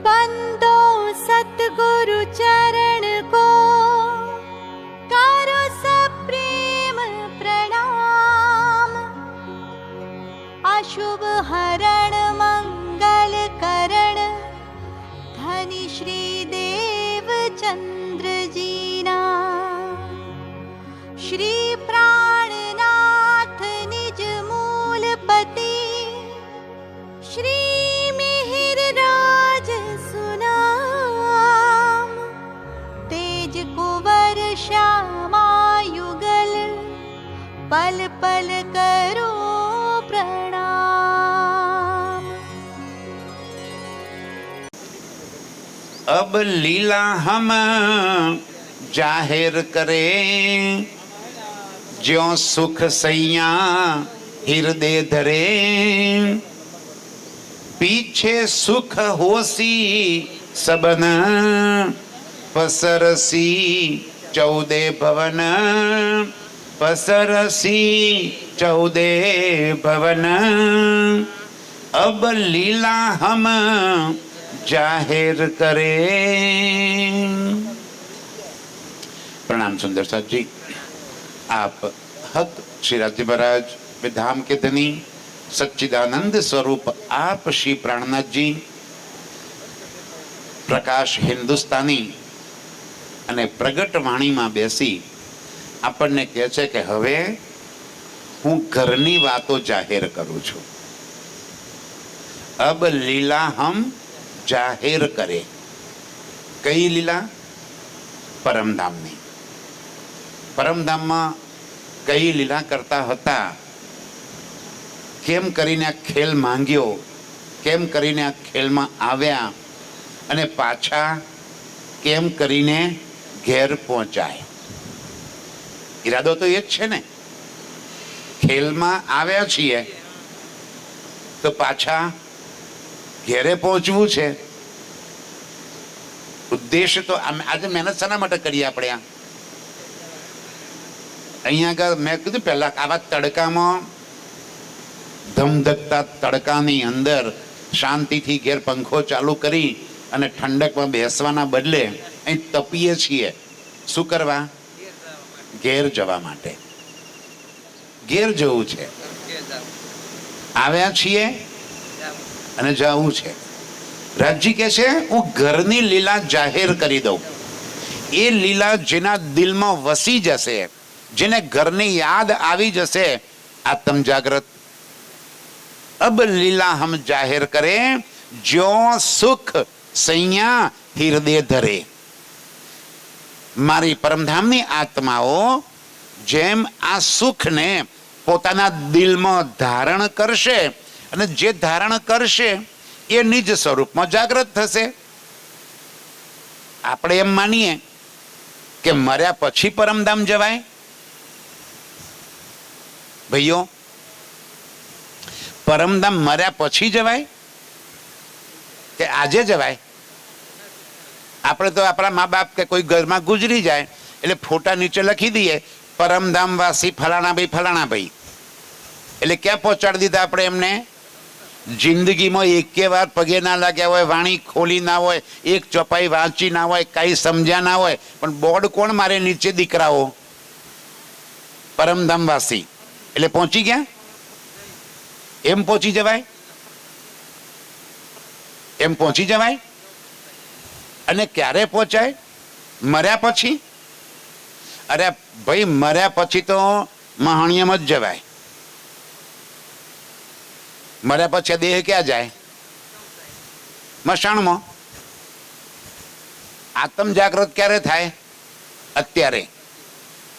बंदो सतगुरु चरण को करो सप्रेम प्रणाम। अशुभ हरण मंगल करण धनी श्री देव चंद्र जीना। श्री प्राणनाथ निज मूलपति श्री मिहिर राज सुनाम। तेज कुंवर श्यामा युगल पल पल करो प्रणाम। अब लीला हम जाहिर करें, ज्यों सुख सैया हृदय धरे। पीछे सुख होसी सबन, पसरसी 14 भवन। पसरसी 14 भवन, अब लीला हम जाहिर करें। प्रणाम सुंदर साथ जी। आप हक श्री राज्य महाराज विधाम के धनी सच्चिदानंद स्वरूप आप श्री प्राणनाथ जी प्रकाश हिंदुस्तानी અને પ્રગટ વાણીમાં બેસી આપણને કહે છે કે હવે હું ઘરની વાતો જાહેર કરું છું। અબ લીલા હમ જાહેર કરે। કઈ લીલા? પરમધામની। પરમધામમાં કઈ લીલા કરતા હતા, કેમ કરીને આ ખેલ માંગ્યો, કેમ કરીને આ ખેલમાં આવ્યા અને પાછા કેમ કરીને ઘેર પહોંચાય। ઈરાદો તો એ જ છે ને, ખેલમાં આવ્યા છીએ તો પાછા ઘેરે પહોંચવું છે। ઉદ્દેશ્ય તો આજે મહેનત શાના માટે કરીએ આપણે? અહીંયા આગળ મેં કીધું પહેલા આવા તડકામાં, ધમધકતા તડકાની અંદર શાંતિથી ઘેર પંખો ચાલુ કરી અને ઠંડકમાં બેસવાના બદલે અહીં તપીએ છીએ। શું કરવા? ઘેર જવા માટે। ઘેર જવું છે, આવ્યા છીએ અને જવું છે। રાજજી કહે છે હું ઘરની લીલા જાહેર કરી દઉં। એ લીલા જેના દિલમાં વસી જશે, જેને ઘરની યાદ આવી જશે, આત્મ જાગૃત। અબ લીલા હમ જાહેર કરે, જો સુખ સૈયા હૃદય ધરે। મારી પરમધામની આત્માઓ જેમ આ સુખને પોતાના દિલમાં ધારણ કરશે અને જે ધારણ કરશે એ નિજ સ્વરૂપમાં જાગૃત થશે। આપણે એમ માનીએ કે મર્યા પછી પરમધામ જવાય। ભાઈઓ, પરમધામ મર્યા પછી જવાય કે આજે જવાય? આપણે તો આપણા મા બાપ કે કોઈ ઘરમાં ગુજરી જાય એટલે ફોટા નીચે લખી દઈએ પરમધામ વાસી ફલાણા ભાઈ। એટલે ક્યાં પહોંચાડી દીધા આપણે એમને? જિંદગીમાં એકે વાર પગે ના લાગ્યા હોય, વાણી ખોલી ના હોય, એક ચોપાઈ વાંચી ના હોય, કઈ સમજ્યા ના હોય, પણ બોર્ડ કોણ મારે નીચે? દીકરાઓ પરમધામ વાસી એટલે પહોંચી ગયા। એમ પહોંચી જવાય? એમ પહોંચી જવાય? અને ક્યારે પહોંચાય? મર્યા પછી? અરે ભાઈ, મર્યા પછી તો મહાણિયમ જ જવાય। મર્યા પછી દેહ ક્યાં જાય? મશાણમાં। આત્મ જાગૃત ક્યારે થાય? અત્યારે,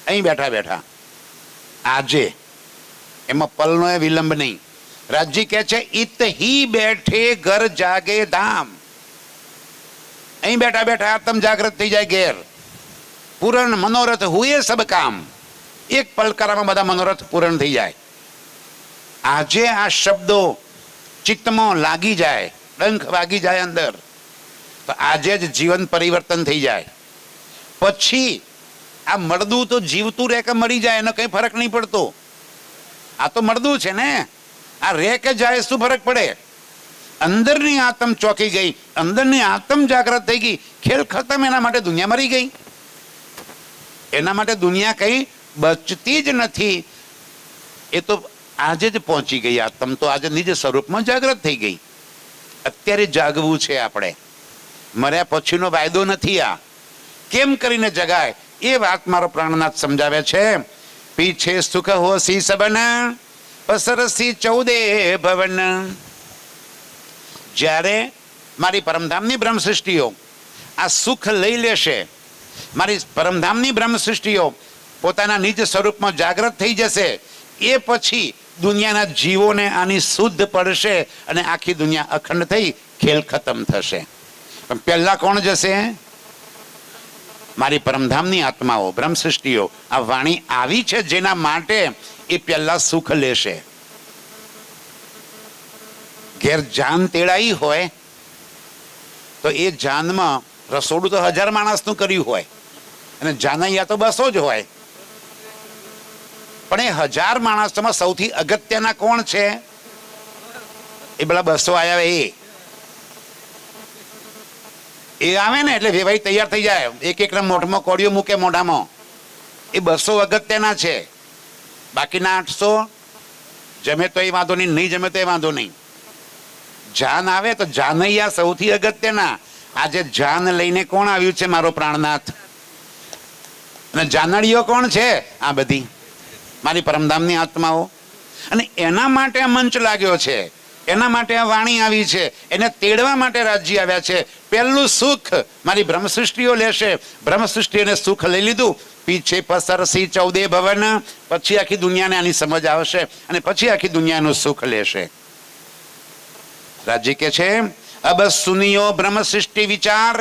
અહીં બેઠા બેઠા, આજે। એમાં પલનો વિલંબ નહીં। રાજજી કહે છે ઈત હી બેઠે ઘર જાગે ધામ। અહીં બેઠા બેઠા આત્મ જાગૃત થઈ જાય ઘેર। પૂરણ મનોરથ હુએ સબ કામ। એક પલકારામાં બધા મનોરથ પૂરણ થઈ જાય। આજે આ શબ્દો ચિત્તમાં લાગી જાય, ડંખ વાગી જાય અંદર, તો આજે જ જીવન પરિવર્તન થઈ જાય। પછી આ મળદું તો જીવતું રહે કે મરી જાય એનો કઈ ફરક નહીં પડતો। આ તો મળદું છે ને, આ રે કે જાય શું ફરક પડે? અંદરની આત્મ ચોકી ગઈ, અંદરની આત્મ જાગૃત થઈ ગઈ, ખેલ ખતમ. એના માટે દુનિયા મરી ગઈ. એના માટે દુનિયા કઈ બચતી જ નથી. એ તો આજે જ પહોંચી ગઈ આત્મ, તો આજે નિજ સ્વરૂપમાં જાગૃત થઈ ગઈ. અત્યારે જાગવું છે આપણે, મર્યા પછીનો વાયદો નથી. આ કેમ કરીને જગાય એ વાત મારો પ્રાણનાથ સમજાવે છે. પીછે સુખ હોસી સબન પસરસી 14 ભવન. જ્યારે મારી પરમધામની બ્રહ્મ સૃષ્ટિઓ આ સુખ લઈ લેશે, મારી પરમધામની બ્રહ્મ સૃષ્ટિઓ પોતાના નિજ સ્વરૂપમાં જાગૃત થઈ જશે, એ પછી દુનિયાના જીવોને આની શુદ્ધ પડશે અને આખી દુનિયા અખંડ થઈ ખેલ ખતમ થશે. પણ પહેલા કોણ જશે? મારી પરમધામની આત્માઓ, બ્રહ્મ સૃષ્ટિઓ. આ વાણી આવી છે જેના માટે એ પહેલા સુખ લેશે. ઘેર જાન તેડાઈ હોય તો એ જાનમાં રસોડું તો 1000 માણસનું કર્યું હોય અને જાનૈયા તો 200 જ હોય. પણ એ 1000 માણસોમાં સૌથી અગત્યના કોણ છે? એ પેલા 200 આવ્યા એ આવે ને એટલે વેવાઈ તૈયાર થઈ જાય. એક એકના મોઢમાં કોળિયો મૂકે મોઢામાં. એ 200 અગત્યના છે. બાકીના 800 જમે તો એ વાંધો નહીં, નહીં જમે તો એ વાંધો નહીં. જાન આવે તો જાનૈયા સૌથી અગત્યના. આજે જાન લઈને કોણ આવ્યું છે? મારો પ્રાણનાથ. અને જાનડીઓ કોણ છે? આ બધી મારી પરમધામની આત્માઓ. અને એના માટે આ મંચ લાગ્યો છે, એના માટે આ વાણી આવી છે, એને તેડવા માટે રાજ્ય આવ્યા છે. પહેલું સુખ મારી બ્રહ્મ સૃષ્ટિઓ લેશે. બ્રહ્મ સૃષ્ટિને સુખ લઈ લીધું, પીછે પસરસી 14 ભવન. પછી આખી દુનિયાને આની સમજ આવશે અને પછી આખી દુનિયાનું સુખ લેશે. રાજ્ય કે છે અબ સુનિયો બ્રહ્મ સૃષ્ટિ વિચાર.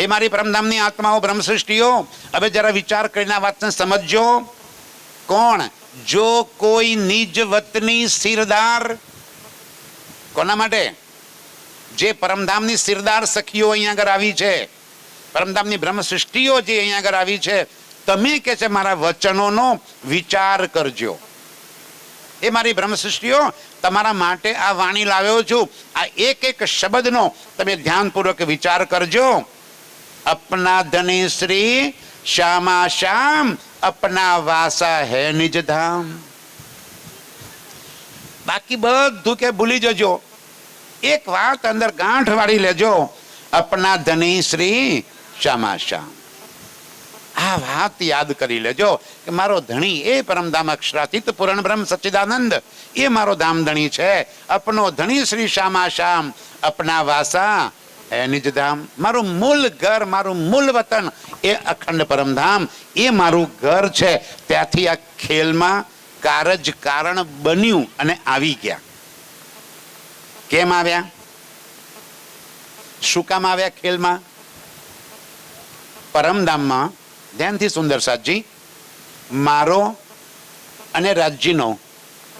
એ મારી પરમધામની આત્માઓ, બ્રહ્મ સૃષ્ટિઓ, હવે જરા વિચાર કરીને આ વાતને સમજજો. કોણ? જો કોઈ નિજ વતની સિરદાર. કોના માટે? જે પરમધામની સિરદાર સખીઓ અહીંયા આગળ આવી છે, પરમધામની બ્રહ્મ સૃષ્ટિઓ જે અહીંયા આગળ આવી છે, તમે કે છે મારા વચનોનો વિચાર કરજો. એ મારી બ્રહ્મ સૃષ્ટિઓ, તમારા માટે આ વાણી લાવ્યો છું. આ એક એક શબ્દનો તમે ધ્યાનપૂર્વક વિચાર કરજો. અપના ધની શ્રી શ્યામા શ્યામ, અપના વાસા હે નિજ ધામ. બાકી બધું કે ભૂલી જજો. એક વાત અંદર ગાંઠ વાળી લેજો. અપના ધની શ્રી શ્યામા શ્યામ. આ વાત યાદ કરી લેજો કે મારો ધણી એ પરમધામ અક્ષરાતીત પૂર્ણ બ્રહ્મ સચ્ચિદાનંદ, એ મારો ધામ ધણી છે. અપનો ધણી શ્રી શ્યામા શ્યામ, અપના વાસા હે નિજ ધામ. મારું મૂળ ઘર, મારું મૂળ વતન એ અખંડ પરમધામ, એ મારું ઘર છે. ત્યાંથી આ ખેલમાં કારજ કારણ બન્યું અને આવી ગયા. કેમ આવ્યા? શું કામ આવ્યા ખેલમાં? પરમધામમાં ધ્યાનથી સુંદર સાજી, મારો અને રાજ્યનો,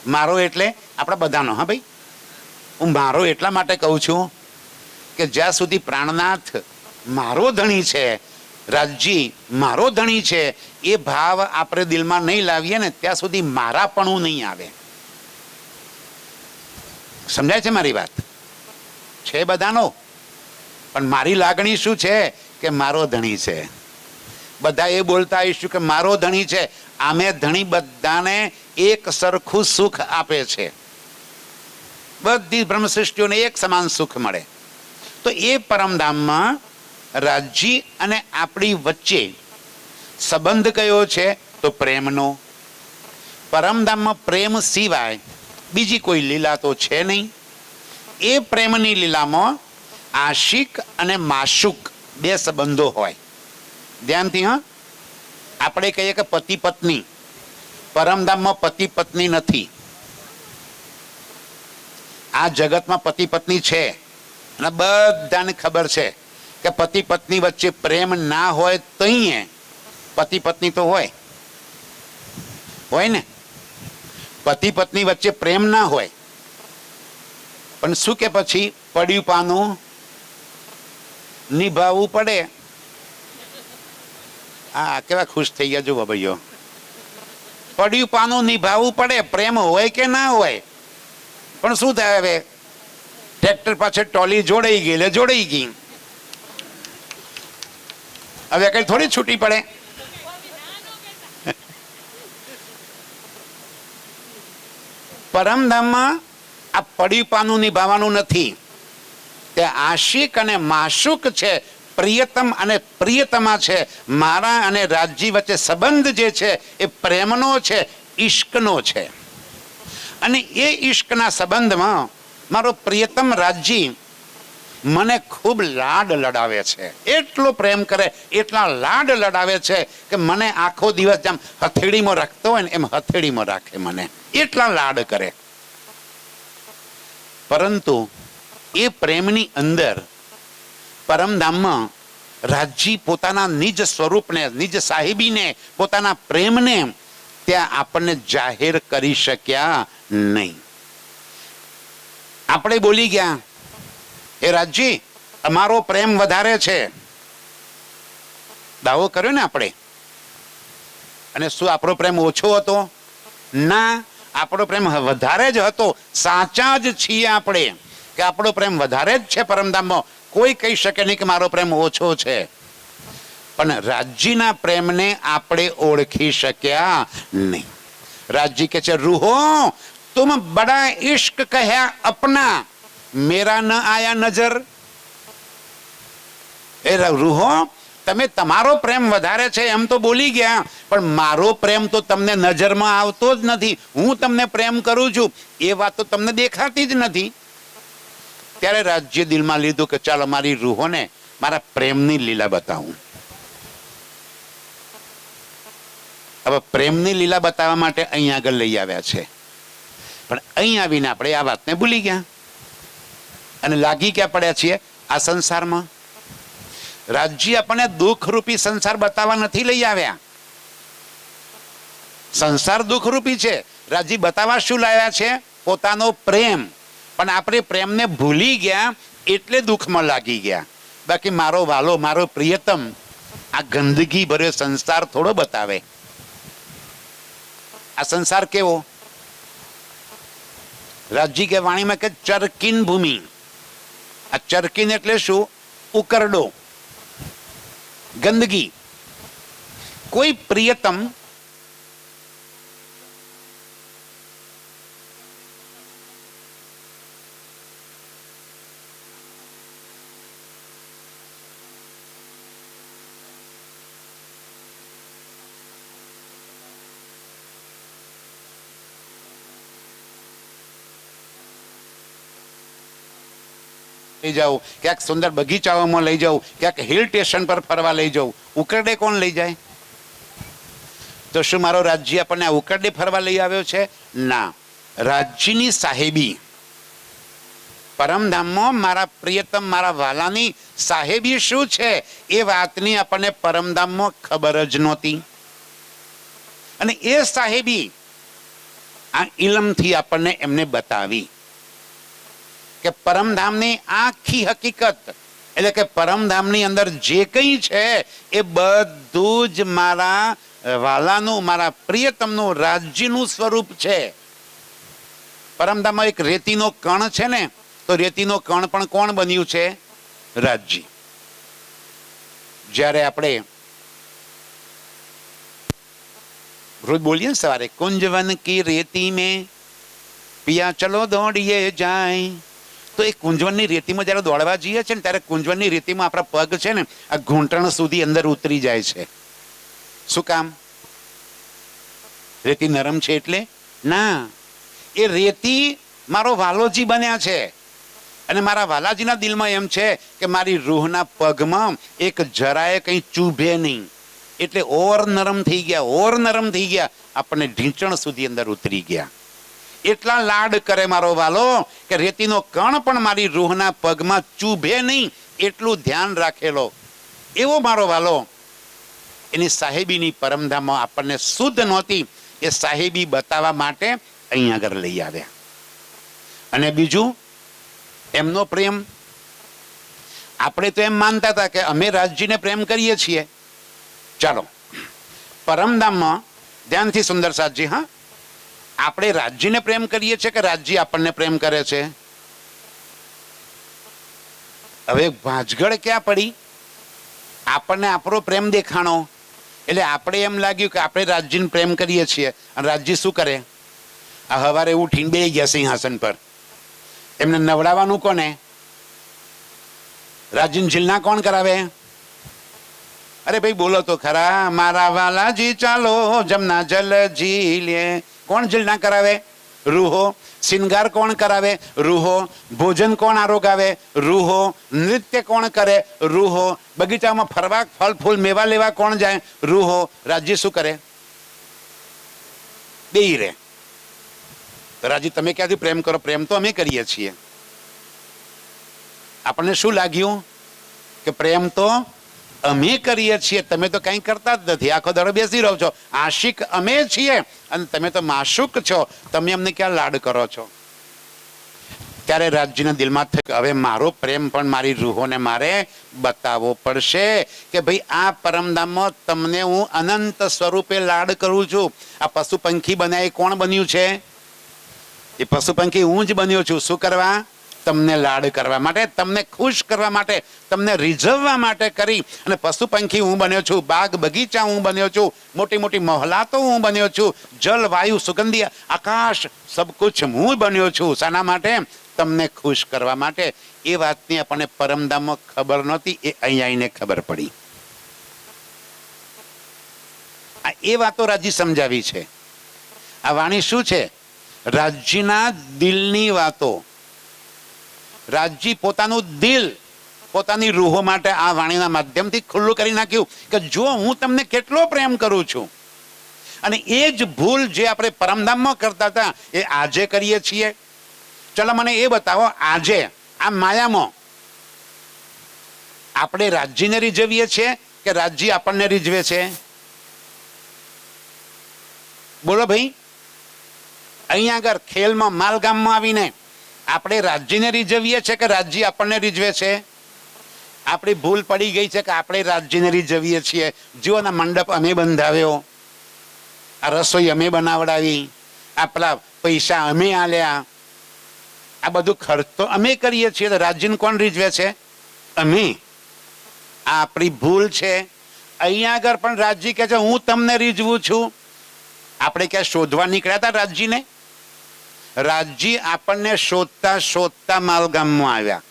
મારો એટલે આપણા બધાનો. હા ભાઈ, હું મારો એટલા માટે કહું છું કે જ્યાં સુધી પ્રાણનાથ મારો ધણી છે, રાજ્ય મારો ધણી છે, એ ભાવ આપણે દિલમાં નહીં લાવીએ ને ત્યાં સુધી મારાપણું નહીં આવે. સમજાય છે મારી વાત? છે બધાનો, પણ મારી લાગણી શું છે કે મારો ધણી છે. બધા એ બોલતા આવીશું કે મારો ધણી છે. આમે ધણી બધાને એક સરખું સુખ આપે છે. બધી બ્રહ્મ સૃષ્ટિઓને એક સમાન સુખ મળે. તો એ પરમધામમાં રાજ્ય અને આપણી વચ્ચે સંબંધ કયો છે? તો પ્રેમનો. પરમધામમાં પ્રેમ સિવાય બીજી કોઈ લીલા તો છે નહીં. એ પ્રેમની લીલામાં આશિક અને માશુક બે સંબંધો હોય. ધ્યાનથી. હા, આપણે કહીએ કે પતિ પત્ની, પરમધામમાં પતિ પત્ની નથી. આ જગતમાં પતિ પત્ની છે અને બધાને ખબર છે કે પતિ પત્ની વચ્ચે પ્રેમ ના હોય તો પતિ પત્ની તો હોય ને. પતિ પત્ની વચ્ચે પ્રેમ ના હોય, પણ શું કે પછી પડ્યું પાનું નિભાવવું પડે. હા, કેવા ખુશ થઈ ગયા જુઓ ભાઈઓ. પડ્યું પાનું નિભાવવું પડે, પ્રેમ હોય કે ના હોય. પણ શું થાય હવે, ટ્રેક્ટર પાછળ ટ્રોલી જોડાઈ ગઈ એટલે જોડાઈ ગઈ, હવે કઈ થોડી છૂટી પડે. પરમધામમાં આ પડ્યું પાનું નિભાવવાનું નથી. તે આશિક અને માશુક છે, પ્રિયતમ અને પ્રિયતમા છે. મારા અને રાજજી વચ્ચે સંબંધ જે છે એ પ્રેમનો છે, ઈશ્કનો છે. અને એ ઈશ્કના સંબંધમાં મારો પ્રિયતમ રાજજી મને ખૂબ લાડ લડાવે છે. એટલો પ્રેમ કરે, એટલા લાડ લડાવે છે કે મને આખો દિવસ જેમ હથેળીમાં રાખતો હોય ને એમ હથેળીમાં રાખે મને, એટલા લાડ કરે. પરંતુ એ પ્રેમની અંદર પરમધામમાં રાજજી પોતાના નિજ સ્વરૂપને, નિજ સાહેબીને, પોતાના પ્રેમને ત્યાં આપણને જાહેર કરી શક્યા નહીં. આપણે બોલી ગયા, એ રાજજી અમારો પ્રેમ વધારે છે, દાવો કર્યો ને આપણે. અને શું આપણો પ્રેમ ઓછો હતો? ના, આપણો પ્રેમ વધારે જ હતો. સાચા જ છીએ આપણે કે આપણો પ્રેમ વધારે જ છે પરમધામમાં. કોઈ કહી શકે નહીં કે મારો પ્રેમ ઓછો છે. પણ રાજજીના પ્રેમને આપણે ઓળખી શક્યા નહીં. રાજજી કહે છે, રૂહો તુમ બડા ઇશ્ક કહ્યા અપના, મેરા ન આયા નજર. એ રૂહો તમે તમારો પ્રેમ વધારે છે એમ તો બોલી ગયા, પણ મારો પ્રેમ તો તમને નજરમાં આવતો જ નથી. હું તમને પ્રેમ કરું છું એ વાત તો તમને દેખાતી જ નથી. ત્યારે રાજ્ય દિલમાં લીધું કે ચાલો મારી રૂહોને મારા પ્રેમની લીલા બતાવું. હવે પ્રેમની લીલા બતાવવા માટે અહીં આગળ લઈ આવ્યા છે. પણ અહીં આવીને આપણે આ વાતને ભૂલી ગયા અને લાગી ક્યાં પડ્યા છીએ? આ સંસારમાં. રાજજી આપણને દુઃખરૂપી સંસાર બતાવવા નથી લઈ આવ્યા. સંસાર દુઃખરૂપી છે. રાજજી બતાવવા શું લાવ્યા છે? પોતાનો પ્રેમ. પણ આપણે પ્રેમને ભૂલી ગયા એટલે દુઃખમાં લાગી ગયા. બાકી મારો વાલો, મારો પ્રિયતમ આ ગંદકી ભર્યો સંસાર થોડો બતાવે. આ સંસાર કેવો? રાજજી કે વાણીમાં કે ચરકીન ભૂમિ. આ ચરકીન એટલે શું? ઉકરડો, ગંદકી. કોઈ પ્રિયતમ લઈ જાઉં, ક્યાંક સુંદર બગીચાઓમાં લઈ જાઉં, ક્યાંક હિલ સ્ટેશન પર ફરવા લઈ જાઉં, ઉકરડે કોણ લઈ જાય? તો શું મારો રાજ્ય આપણને આ ઉકરડે ફરવા લઈ આવ્યો છે? ના. રાજ્યની સાહેબી, પરમધામમાં મારા પ્રિયતમ, મારા વાલાની સાહેબી શું છે એ વાતની આપણને પરમધામમાં ખબર જ નહોતી. અને એ સાહેબી આ ઇલમથી આપણને એમને બતાવી કે પરમધામની આખી હકીકત, એટલે કે પરમધામની અંદર જે કંઈ છે એ બધું જ મારા વાલાનું, મારા પ્રિયતમનું, રાજ્યનું સ્વરૂપ છે. પરમધામમાં એક રેતીનો કણ છે ને, તો રેતીનો કણ પણ કોણ બન્યું છે? રાજ્ય. જ્યારે આપણે રોજ બોલીએ ને સવારે, કુંજવન કી રેતી મેં પિયા ચલો દોડીએ જાય, તો એ કુંજવનની રેતીમાં જ્યારે દોડવા જઈએ છે ને ત્યારે કુંજવનની રેતીમાં આપણા પગ છે ને આ ઘૂંટણ સુધી અંદર ઉતરી જાય છે. શું કામ? રેતી નરમ છે એટલે? ના, એ રેતી મારો વાલોજી બન્યા છે. અને મારા વાલાજીના દિલમાં એમ છે કે મારી રૂહના પગમાં એક જરાય કંઈ ચૂભે નહીં, એટલે ઓર નરમ થઈ ગયા, ઓર નરમ થઈ ગયા, આપણને ઢીંચણ સુધી અંદર ઉતરી ગયા. એટલા લાડ કરે મારો વાલો કે રેતીનો કણ પણ મારી રૂહના પગમાં ચૂભે નહીં એટલું ધ્યાન રાખેલો એવો મારો વાલો. એની સાહેબીની પરમધામમાં આપણને શુદ્ધ નહોતી, એ સાહેબી બતાવવા માટે અહીં આગળ લઈ આવ્યા. અને બીજું એમનો પ્રેમ. આપણે તો એમ માનતા હતા કે અમે રાજજીને પ્રેમ કરીએ છીએ. ચાલો પરમધામમાં ધ્યાનથી સુંદર સાથજી, હા, આપણે રાજ્યને પ્રેમ કરીએ છીએ કે રાજ્ય આપણને પ્રેમ કરે છે? હવે ભાંજગડ ક્યાં પડી? આપણને આપણો પ્રેમ દેખાણો એટલે આપણે એમ લાગ્યું કે આપણે રાજ્યને પ્રેમ કરીએ છીએ. અને રાજ્ય શું કરે? આ સવારે ઉઠીને બેસી ગયા સિંહાસન પર. એમને નવડાવવાનું કોને? રાજ્યની જીલના કોણ કરાવે? અરે ભાઈ બોલો તો ખરા, મારા વાલાજી ચાલો જમના જલ ઝીલે. કોણ જીલના કરાવે? રૂહો. શિંગાર કોણ કરાવે? રૂહો. ભોજન કોણ આરોગાવે? રૂહો. નૃત્ય કોણ કરે? રૂહો. બગીચામાં ફરવા ફળ ફૂલ મેવા લેવા કોણ જાય? રૂહો. રાજ્ય શું કરે? બેહી રે. રાજ્ય તમે ક્યાંથી પ્રેમ કરો? પ્રેમ તો અમે કરીએ છીએ. આપણને શું લાગ્યું કે પ્રેમ તો અમે કરીએ છીએ, તમે તો કંઈ કરતા જ નથી, આખો દાડો બેસી રહો છો. આશિક અમે છીએ અને તમે તો માશુક છો, તમે અમને ક્યાં લાડ કરો છો? ત્યારે રાજ્યના દિલમાં થયું હવે મારો પ્રેમ પણ મારી રૂહોને મારે બતાવવો પડશે કે ભાઈ આ પરમધામમાં તમને હું અનંત સ્વરૂપે લાડ કરું છું. આ પશુ પંખી બનાય કોણ બન્યું છે? એ પશુ પંખી હું જ બન્યો છું. શું કરવા? તમને લાડ કરવા માટે, તમને ખુશ કરવા માટે, તમને રીઝવવા માટે કરી અને પશુ પંખી હું બન્યો છું. બાગ બગીચા હું બન્યો છું. મોટી મોટી મહોલાતો હું બન્યો છું. જલ વાયુ સુગંધી આકાશ સબ કુછ હું બન્યો છું. શાના માટે? તમને ખુશ કરવા માટે. એ વાતની આપણને પરમધામમાં ખબર નહોતી, એ અહીં આવીને ખબર પડી. એ વાતો રાજી સમજાવી છે. આ વાણી શું છે? રાજ્યના દિલની વાતો. રાજ્ય પોતાનું દિલ પોતાની રૂહો માટે આ વાણીના માધ્યમથી ખુલ્લું કરી નાખ્યું કે જો હું તમને કેટલો પ્રેમ કરું છું. અને એ જ ભૂલ જે આપણે પરમધામમાં કરતા હતા એ આજે કરીએ છીએ. ચલો મને એ બતાવો, આજે આ માયામાં આપણે રાજ્યને રીઝવીએ છીએ કે રાજ્ય આપણને રીઝવે છે? બોલો ભાઈ. અહીંયા આગળ ખેલમાં માલગામમાં આવીને આપણે રાજ્યને રીઝવીએ છીએ કે રાજ્ય આપણને રીઝવે છે? આપણી ભૂલ પડી ગઈ છે કે આપણે રાજ્યને રીઝવીએ છીએ. જીવોના મંડપ અમે બંધાવ્યો, આ રસોઈ અમે બનાવડાવી, આપણા પૈસા અમે આલ્યા, આ બધું ખર્ચ તો અમે કરીએ છીએ. તો રાજ્યને કોણ રીઝવે છે? અમે. આ આપણી ભૂલ છે. અહીંયા આગળ પણ રાજ્ય કહે છે હું તમને રીઝવું છું. આપણે ક્યાં શોધવા નીકળ્યા હતા રાજ્યને? રાજ્ય આપણને શોધતા શોધતા માલગામમાં આવ્યા.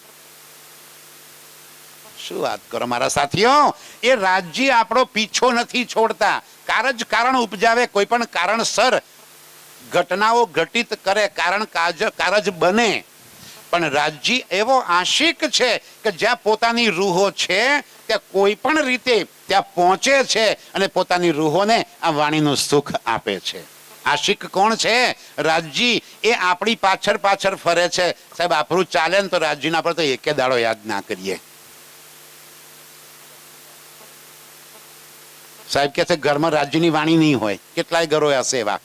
શું વાત કરો મારા સાથીઓ? એ રાજ્ય આપણો પીછો નથી છોડતા. કારણ ઉપજાવે, કોઈ પણ કારણસર ઘટનાઓ ઘટિત કરે, કારજ બને. પણ રાજ્ય એવો આશિક છે કે જ્યાં પોતાની રૂહો છે ત્યાં કોઈ પણ રીતે ત્યાં પહોંચે છે અને પોતાની રૂહોને આ વાણીનું સુખ આપે છે. આશિક કોણ છે? રાજ્ય. એ આપણી પાછળ પાછળ ફરે છે. સાહેબ આપણું ચાલે ને તો રાજ્યના આપણે તો એકે દાડો યાદ ના કરીએ. સાહેબ કે છે ઘરમાં રાજ્યની વાણી નહીં હોય. કેટલાય ઘરો હશે એવા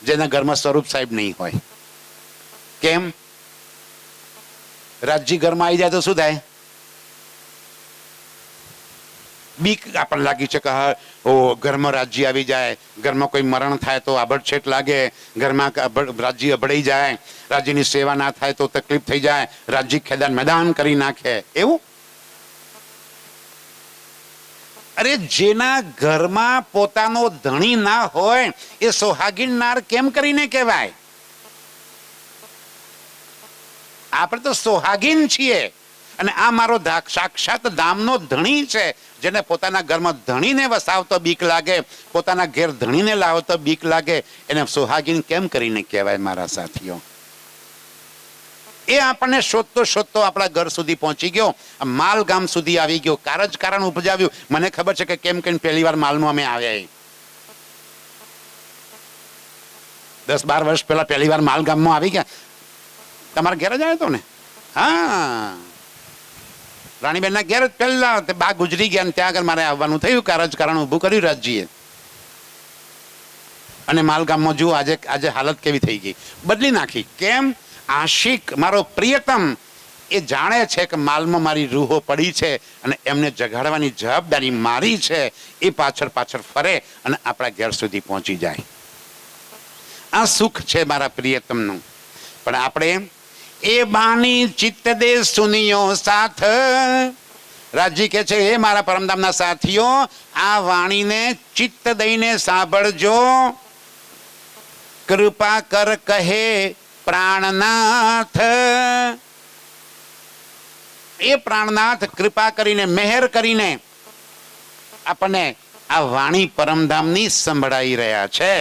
જેના ઘરમાં સ્વરૂપ સાહેબ નહીં હોય. કેમ? રાજ્ય ઘરમાં આવી જાય તો શું થાય? બીક આપણને લાગી છે કે ઘરમાં રાજ્ય આવી જાય, ઘરમાં કોઈ મરણ થાય તો આભડછેટ લાગે, ઘરમાં રાજ્ય અભડાઈ જાય, રાજ્યની સેવા ના થાય તો તકલીફ થઈ જાય, રાજ્ય ખેદાન મેદાન કરી નાખે. એવું? અરે જેના ઘરમાં પોતાનો ધણી ના હોય એ સોહાગીન નાર કેમ કરીને કહેવાય? આપણે તો સોહાગીન છીએ. અને આ મારો સાક્ષાત ધામનો ધણી છે, જેને પોતાના ઘરમાં ધણીને વસાવતો બીક લાગે, પોતાના ઘેર ધણીને લાવતો બીક લાગે, એને સોહાગીન કેમ કરીને કહેવાય મારા સાથીઓ? એ આપણને શોધતો શોધતો આપણા ઘર સુધી પહોંચી ગયો, માલ ગામ સુધી આવી ગયો, કારણ ઉપજાવ્યું. મને ખબર છે કે કેમ કેમ પહેલી વાર માલમાં અમે આવ્યા. 10-12 વર્ષ પહેલા પહેલી વાર માલ ગામમાં આવી ગયા. તમારા ઘેર જ આવ્યો હતો ને? હા, રાણીબેનના ઘેર જ પહેલા બા ગુજરી ગયા ને ત્યાં આગળ મારે આવવાનું થયું. કારણ ઊભું કર્યું રાજ્યએ. અને માલગામમાં જુઓ આજે હાલત કેવી થઈ ગઈ, બદલી નાખી. કેમ? આશિક મારો પ્રિયતમ એ જાણે છે કે માલમાં મારી રૂહો પડી છે અને એમને જગાડવાની જવાબદારી મારી છે. એ પાછળ પાછળ ફરે અને આપણા ઘેર સુધી પહોંચી જાય. આ સુખ છે મારા પ્રિયતમનું. પણ આપણે એ બાણી ચિત્ત દે સુનિયો સાથ. રાજજી કે છે એ મારા પરમધામના સાથીઓ, આ વાણીને ચિત્ત દઈને સાંભળજો. કૃપા કર કહે પ્રાણનાથ. એ પ્રાણનાથ કૃપા કરીને, મહેર કરીને આપણને આ વાણી પરમધામની સંભળાઈ રહ્યા છે.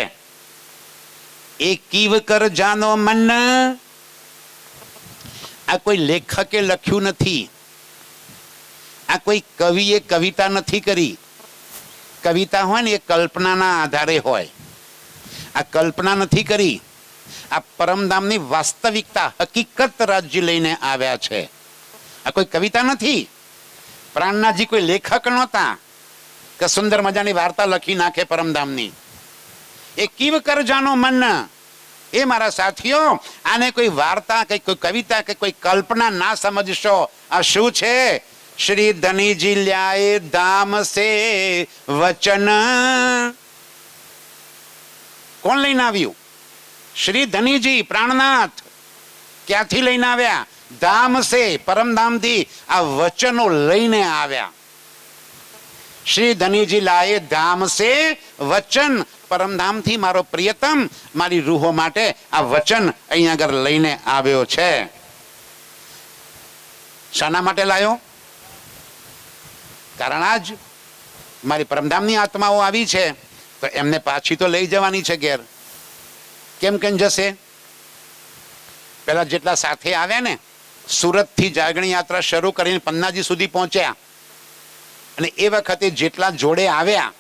એ કીવ કર જાનો મન. આ કોઈ લેખકે લખ્યું નથી, આ કોઈ કવિએ કવિતા નથી કરી. કવિતા હોય ને એ કલ્પનાના આધારે હોય, આ કલ્પના નથી કરી. આ પરમધામની વાસ્તવિકતા, હકીકત રાજ્ય લઈને આવ્યા છે. આ કોઈ કવિતા નથી. પ્રાણનાથજી કોઈ લેખક નહોતા કે સુંદર મજાની વાર્તા લખી નાખે પરમધામની. એ કીવ કર જાનો મન. એ મારા સાથીઓ, આને કોઈ વાર્તા કે કોઈ કવિતા કે કોઈ કલ્પના ના સમજશો. આ શું છે? શ્રી ધનીજી લ્યાએ ધામ સે વચન. કોણ લઈને આવ્યું? શ્રી ધનીજી પ્રાણનાથ. ક્યાંથી લઈને આવ્યા? ધામ સે, પરમધામથી આ વચનો લઈને આવ્યા. શ્રી ધનીજી લાયે ધામ સે વચન. પરમધામથી મારો પ્રિયતમ મારી રૂહો માટે આ વચન અહીંયા આગળ લઈને આવ્યો છે. શાના માટે લાયો? કારણ આજ મારી પરમધામની આત્માઓ આવી છે તો એમને પાછી તો લઈ જવાની છે ઘેર. કેમ કેમ જશે? પેલા જેટલા સાથે આવ્યા ને, સુરતથી જાગણી યાત્રા શરૂ કરીને પન્નાજી સુધી પહોંચ્યા, અને એ વખતે જેટલા જોડે આવ્યા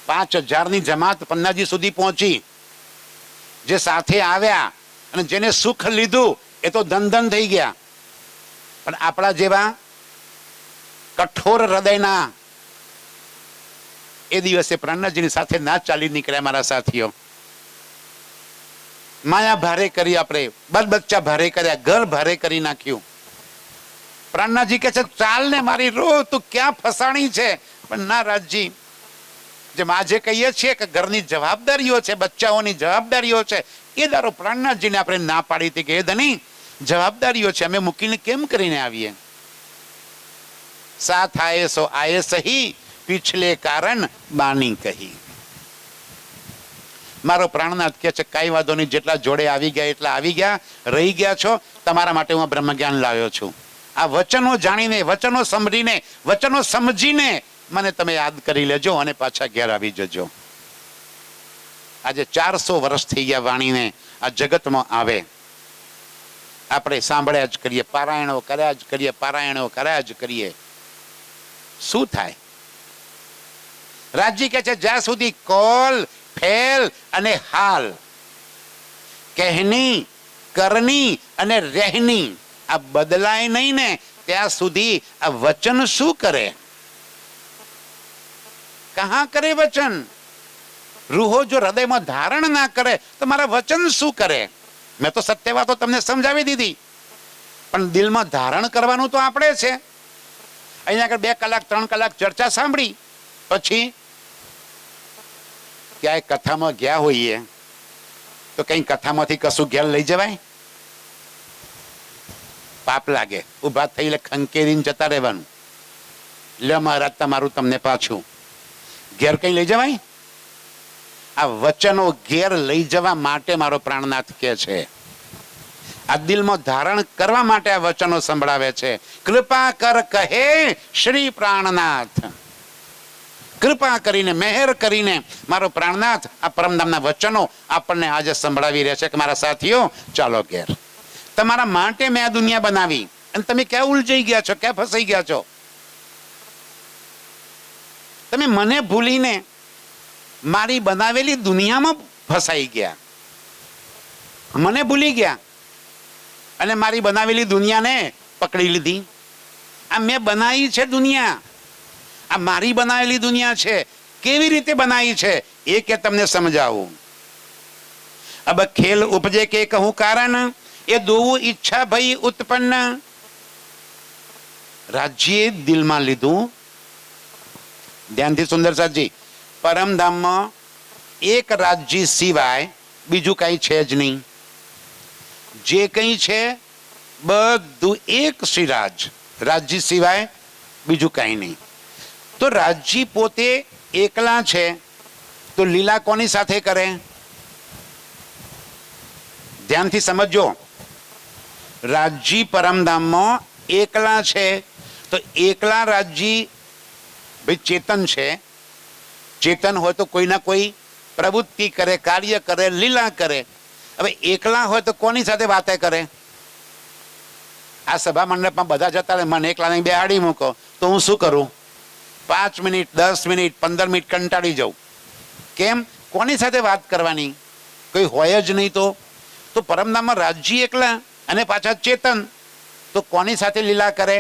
5000ની જમાત પન્નાજી સુધી પહોંચી. જે સાથે આવ્યા અને જેને સુખ લીધું એ તો ધન થઈ ગયા. પણ આપણા જેવા કઠોર હૃદયના એ દિવસે પ્રાણનાથજીની સાથે ના ચાલી નીકળ્યા મારા સાથીઓ. માયા ભારે કરી, આપણે બાલ બચ્ચા ભારે કર્યા, ઘર ભારે કરી નાખ્યું. પ્રાણનાથજી કહે છે ચાલ ને મારી રૂહ, તું ક્યાં ફસાણી છે? પણ ના રાજજી, જેમ આજે કહીએ છીએ કે ઘરની જવાબદારીઓ છે, બચ્ચાઓની જવાબદારીઓ છે, એ દારો પ્રાણનાથજીને આપણે ના પાડી હતી કે એ ધની જવાબદારીઓ છે, અમે મૂકીને કેમ કરીને આવીએ? સાથ આયે સો આયે સહી, પીછલે કારણ બાની કહી. મારો પ્રાણનાથ કહે છે કઈ વાંધો નહીં, જેટલા જોડે આવી ગયા એટલા આવી ગયા, રહી ગયા છો, તમારા માટે હું બ્રહ્મ જ્ઞાન લાવ્યો છું. આ વચનો જાણીને, વચનો સાંભળીને, વચનો સમજીને મને તમે યાદ કરી લેજો અને પાછા ઘેર આવી જજો. આજે 400 વર્ષ થઈ ગયા વાણીને આ જગતમાં આવે. આપણે સાંભળ્યા જ કરીએ, પારાયણો કર્યા જ કરીએ, પારાયણો કર્યા જ કરીએ. શું થાય? રાજજી કહે છે જ્યાં સુધી કોલ, ફેલ અને હાલ, કહેની, કરની અને રહેની આ બદલાય નહીં ને ત્યાં સુધી આ વચન શું કરે? કહા કરે વચન? રૂહો જો હૃદયમાં ધારણ ના કરે તો મારા વચન શું કરે? મેં તો સત્ય વાતો તમને સમજાવી દીધી, પણ દિલમાં ધારણ કરવાનું તો આપણે છે. અહીંયા આગળ 2 કલાક 3 કલાક ચર્ચા સાંભળી પછી ક્યાંય કથામાં ગયા હોઈએ તો કઈ કથામાંથી કશું ઘેર લઈ જવાય? પાપ લાગે. ઉભા થઈને ખંકેરીને જતા રહેવાનું. લે મહારાજ તમારું તમને પાછું. ઘેર કઈ લઈ જવાય? આ વચનો ઘેર લઈ જવા માટે મારો પ્રાણનાથ કહે છે. આ દિલમાં ધારણ કરવા માટે આ વચનો સંભળાવે છે. કૃપા કર કહે શ્રી પ્રાણનાથ. કૃપા કરીને, મહેર કરીને મારો પ્રાણનાથ આ પરમધામના વચનો આપણને આજે સંભળાવી રહ્યા છે કે મારા સાથીઓ ચાલો ઘેર. તમારા માટે મેં આ દુનિયા બનાવી અને તમે ક્યાં ઉલઝાઈ ગયા છો, ક્યાં ફસાઈ ગયા છો? તમે મને ભૂલીને મારી બનાવેલી દુનિયામાં ફસાઈ ગયા. મને ભૂલી ગયા અને મારી બનાવેલી દુનિયાને પકડી લીધી. આ મેં બનાવી છે દુનિયા, આ મારી બનાવેલી દુનિયા છે. કેવી રીતે બનાવી છે એ કે તમને સમજાવું. અબ ખેલ ઉપજે કે કહું કારણ, એ દોવું ઈચ્છા ભઈ ઉત્પન્ન. રાજ્યે દિલમાં લીધું. ધ્યાનથી સુંદર સાજી, પરમધામમાં એક રાજ્ય સિવાય બીજું કાંઈ છે જ નહીં. જે કંઈ છે બધું એક શ્રીરાજ, રાજજી સિવાય બીજું કાંઈ નહીં. તો રાજજી પોતે એકલા છે, તો લીલા કોની સાથે કરે? ધ્યાનથી સમજો. રાજજી પરમધામમાં એકલા છે, તો એકલા રાજજી ભાઈ ચેતન છે. ચેતન હોય તો કોઈના કોઈ પ્રવૃત્તિ કરે, કાર્ય કરે, લીલા કરે. હવે એકલા હોય તો કોની સાથે વાતે કરે? આ સભા મંડપમાં બધા જતા રહે, મને એકલાને બેહાડી મૂકો તો હું શું કરું? 5 મિનિટ, 10 મિનિટ, 15 મિનિટ કંટાળી જાઉં. કેમ? કોની સાથે વાત કરવાની? કોઈ હોય જ નહીં. તો પરમધામમાં રાજજી એકલા અને પાછા ચેતન, તો કોની સાથે લીલા કરે?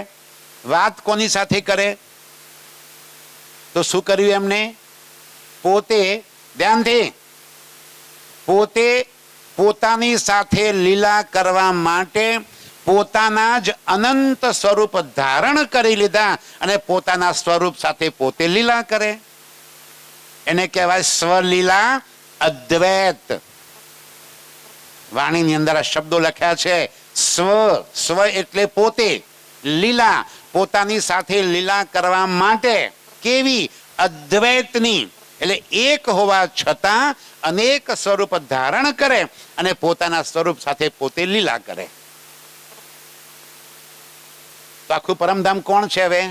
વાત કોની સાથે કરે? તો શું કર્યું એમને? પોતે, ધ્યાનથી, પોતે પોતાની સાથે લીલા કરવા માટે પોતાના જ અનંત સ્વરૂપ ધારણ કરી લીધા અને પોતાના સ્વરૂપ સાથે પોતે લીલા કરે. એને કહેવાય સ્વલીલા અદ્વૈત. વાણીની અંદર આ શબ્દો લખ્યા છે. સ્વ એટલે પોતે, લીલા પોતાની સાથે લીલા કરવા માટે. કેવી? અદ્વૈતની. એટલે એક હોવા છતાં અનેક સ્વરૂપ ધારણ કરે અને પોતાના સ્વરૂપ સાથે પોતે લીલા કરે. તો આખું પરમધામ કોણ છે? હવે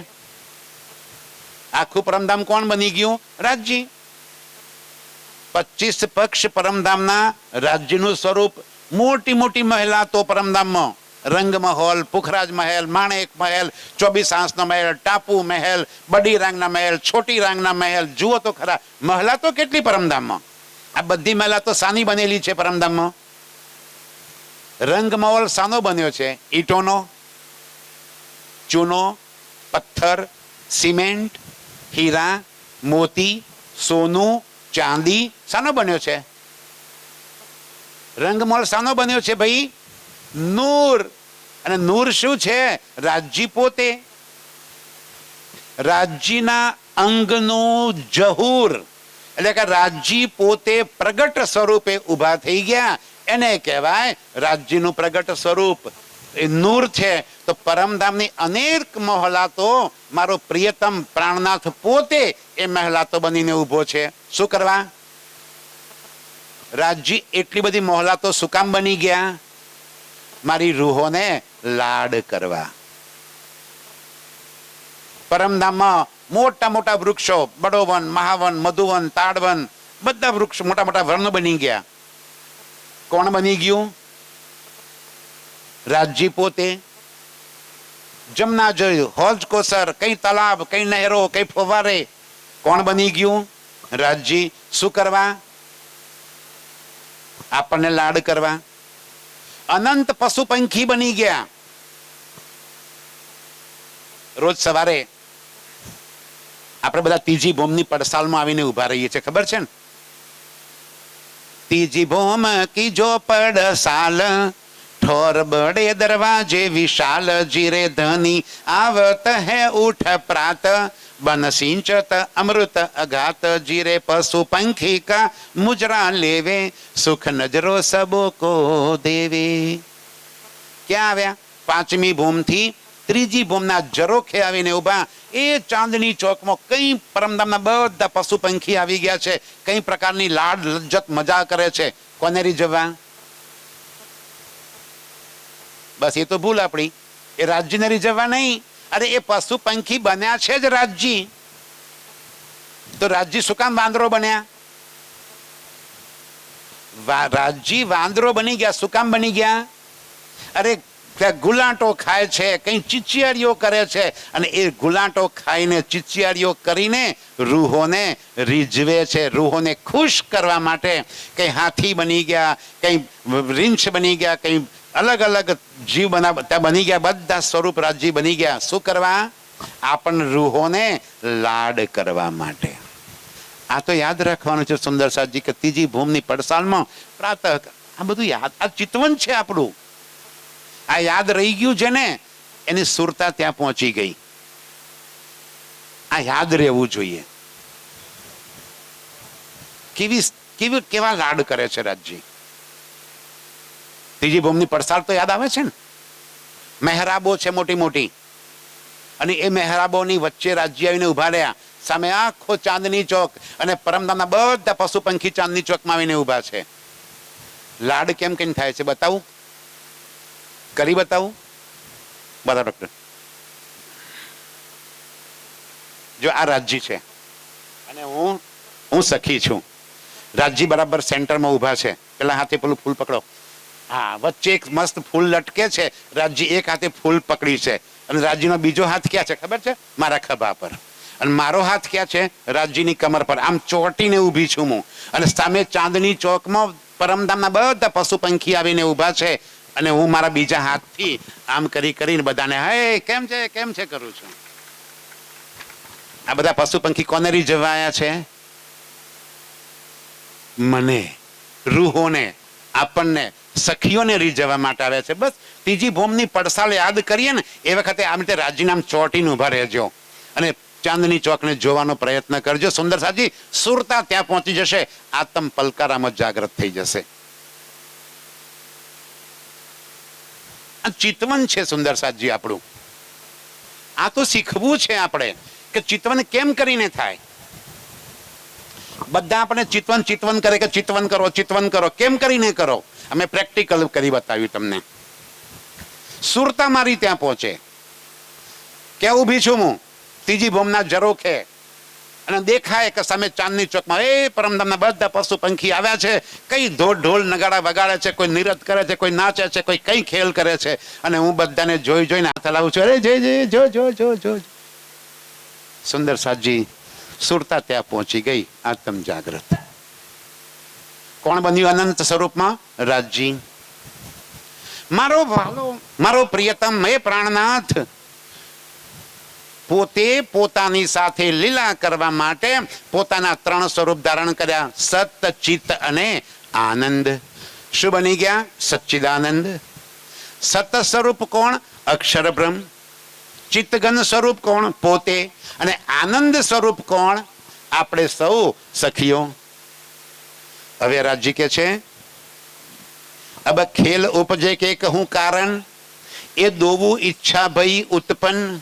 આખું પરમધામ કોણ બની ગયું? રાજજી. 25 પક્ષ પરમધામના રાજ્યનું સ્વરૂપ. મોટી મોટી મહેલા તો પરમધામમાં રંગમહોલ, પુખરાજ મહેલ, માણેક મહેલ, 24 આંસનો મહેલ, ટાપુ મહેલ, બડી રાંગના મહેલ, છોટી રાંગના મહેલ. જુઓ તો ખરા, મહેલા તો કેટલી પરમધામમાં. આ બધી મહેલા તો સાની બનેલી છે પરમધામમાં. રંગમહોલ સાનો બન્યો છે? ઈંટોનો, ચૂનો, પથ્થર, સિમેન્ટ, હીરા, મોતી, સોનું, ચાંદી. સાનો બન્યો છે રંગમહોલ? સાનો બન્યો છે ભાઈ? નૂર. અને નૂર શું છે? રાજજી પોતે. રાજજીના અંગનું જહૂર, એટલે કે રાજજી પોતે પ્રગટ સ્વરૂપે ઉભા થઈ ગયા. એને કહેવાય રાજજીનું પ્રગટ સ્વરૂપ. એ નૂર છે. તો પરમધામની અનેક મહોલાતો મારો પ્રિયતમ પ્રાણનાથ પોતે એ મહેલાતો બનીને ઉભો છે. શું કરવા? રાજજી એટલી બધી મહોલાતો શું કામ બની ગયા? મારી રૂહોને લાડ કરવા. પરમધામમાં મોટા મોટા વૃક્ષો, બડોવન, મહાવન, મધુવન, તાડવન, બધા વૃક્ષ મોટા મોટા વન બની ગયા. કોણ બની ગયું? રાજજી પોતે. જમના જોયું, હોજ કોસર, કઈ તલાબ, કઈ નહેરો, કઈ ફવારે. કોણ બની ગયું? રાજજી. શું કરવા? આપણને લાડ કરવા. અનંત પશુ પંખી બની ગયા. રોજ સવારે આપણે બધા ત્રીજી ભૂમની પડસાલમાં આવીને ઉભા રહીએ છીએ, ખબર છે ને? ત્રીજી ભૂમ કી જો પડસાલ, ઠોર બડે દરવાજે વિશાલ, જીરે ધની આવત હે ઉઠ પ્રાત, બન સિંચત અમૃત અઘાત, જીરે પશુ પંખી કા મુજરા લેવે, સુખ નજરો સબો કો દેવે. ક્યાં આવ્યા? પાંચમી ભૂમથી ત્રીજી ભૂમના ઝરોખે આવીને ઉભા. એ ચાંદની ચોકમાં કઈ પરમધામના બધા પશુ પંખી આવી ગયા છે. કઈ પ્રકારની લાડ લજ્જત મજા કરે છે. કોને રીઝવવા? બસ એ તો ભૂલ આપણી. એ રાજ્યને રીઝવવા નહીં. અરે એ પશુ પંખી બન્યા છે જ રાજજી. તો રાજજી શું કામ વાંદરો બન્યા? રાજજી વાંદરો બની ગયા. શું કામ બની ગયા? અરે ગુલાટો ખાય છે, કઈ ચીચિયારીઓ કરે છે, અને એ ગુલાટો ખાઈને ચીચિયારીઓ કરીને રૂહોને રીઝવે છે. રૂહોને ખુશ કરવા માટે કઈ હાથી બની ગયા, કઈ રીંછ બની ગયા, કઈ અલગ અલગ જીવ બની ગયા. બધા સ્વરૂપ રાજજી બની ગયા. શું કરવા? આપણ રૂહોને લાડ કરવા માટે. આ તો યાદ રાખવાનું છે સુંદર સાજી કે ત્રીજી ભૂમની પડસાલમાં પ્રાતઃ. આ બધું યાદ, આ ચિતવન છે આપણું. આ યાદ રહી ગયું છે ને, એની સુરતા ત્યાં પહોંચી ગઈ. આ યાદ રહેવું જોઈએ. કેવા લાડ કરે છે રાજજી. ત્રીજી ભૂમની પડસાલ તો યાદ આવે છે ને, મહેરાબો છે મોટી મોટી, અને એ મહેરાબોની વચ્ચે રાજ્ય આવીને ઉભા રહ્યા. સામે આખો ચાંદની ચોક, અને પરમધામના બધા પશુ પંખી ચાંદની ચોકમાં આવીને ઉભા છે. લાડ કેમ કેમ થાય છે બતાવું, કરી બતાવું? બતા ડોક્ટર. જો આ રાજજી છે અને હું સખી છું. રાજજી બરાબર સેન્ટરમાં ઉભા છે. પેલા હાથે પેલું ફૂલ પકડો. હા, વચ્ચે એક મસ્ત ફૂલ લટકે છે. રાજજી એક હાથે ફૂલ પકડી છે, અને રાજજીનો બીજો હાથ ક્યાં છે ખબર છે? મારા ખભા પર. અને મારો હાથ ક્યાં છે? રાજજીની કમર પર. આમ ચોટીને ઊભી છું હું, અને સામે ચાંદની ચોકમાં પરમધામના બધા પશુ પંખી આવીને ઊભા છે, અને હું મારા બીજા હાથથી આમ કરી કરીને બધાને હે કેમ છે કેમ છે કરું છું. આ બધા પશુ પંખી કોને રીઝવાયા છે? મને, રૂહોને, આપણને, સખીઓને રીઝવવા માટે આવ્યા છે. બસ ત્રીજી ભૂમની પડસાલ યાદ કરીએ ને એ વખતે આમ રીતે રાજ્યના આમ ચોટીને ઉભા રહેજો, અને ચાંદની ચોકને જોવાનો પ્રયત્ન કરજો. સુંદર સાજી સુરતા ત્યાં પહોંચી જશે. આત્મ પલકારામાં જાગૃત થઈ જશે. આ ચિતવન છે સુંદર સાજી આપણું. આ તો શીખવું છે આપણે કે ચિતવન કેમ કરીને થાય. બધા આપણે ચિતવન ચિતવન કરે કે ચિતવન કરો, કેમ કરીને કરો? અમે પ્રેક્ટિકલ કરી બતાવ્યું તમને. સુરતા મારી ત્યાં પહોંચે, ક્યાં ઊભી છું હું? ત્રીજી ભૂમના ઝરોખે, અને દેખાય કે સામે ચાંદની ચોકમાં એ પરમધામના બધા પશુ પંખી આવ્યા છે. કઈ ઢોલ નગાડા વગાડે છે, કોઈ નિરત કરે છે, કોઈ નાચે છે, કોઈ કઈ ખેલ કરે છે, અને હું બધાને જોઈને હાથ હલાવું છું. અરે જો. સુંદર સાજી સુરતા ત્યાં પહોંચી ગઈ. આત્મ જાગૃત. કોણ બન્યું અનંત સ્વરૂપમાં? રાજજી. મારો ભાલો, મારો પ્રિયતમ, હે પ્રાણનાથ, પોતે પોતાની સાથે લીલા કરવા માટે પોતાના 3 સ્વરૂપ ધારણ કર્યા: સત, ચિત્ત અને આનંદ. શું બની ગયા? સચ્ચિદાનંદ. સત સ્વરૂપ કોણ? અક્ષર બ્રહ્મ. ચિત્તઘન સ્વરૂપ કોણ? પોતે. અને આનંદ સ્વરૂપ કોણ? આપણે સૌ સખીઓ. હવે રાજજી કે છે, અબ ખેલ ઉપજે કે કહું કારણ, એ દોવું ઈચ્છા ભઈ ઉત્પન્ન.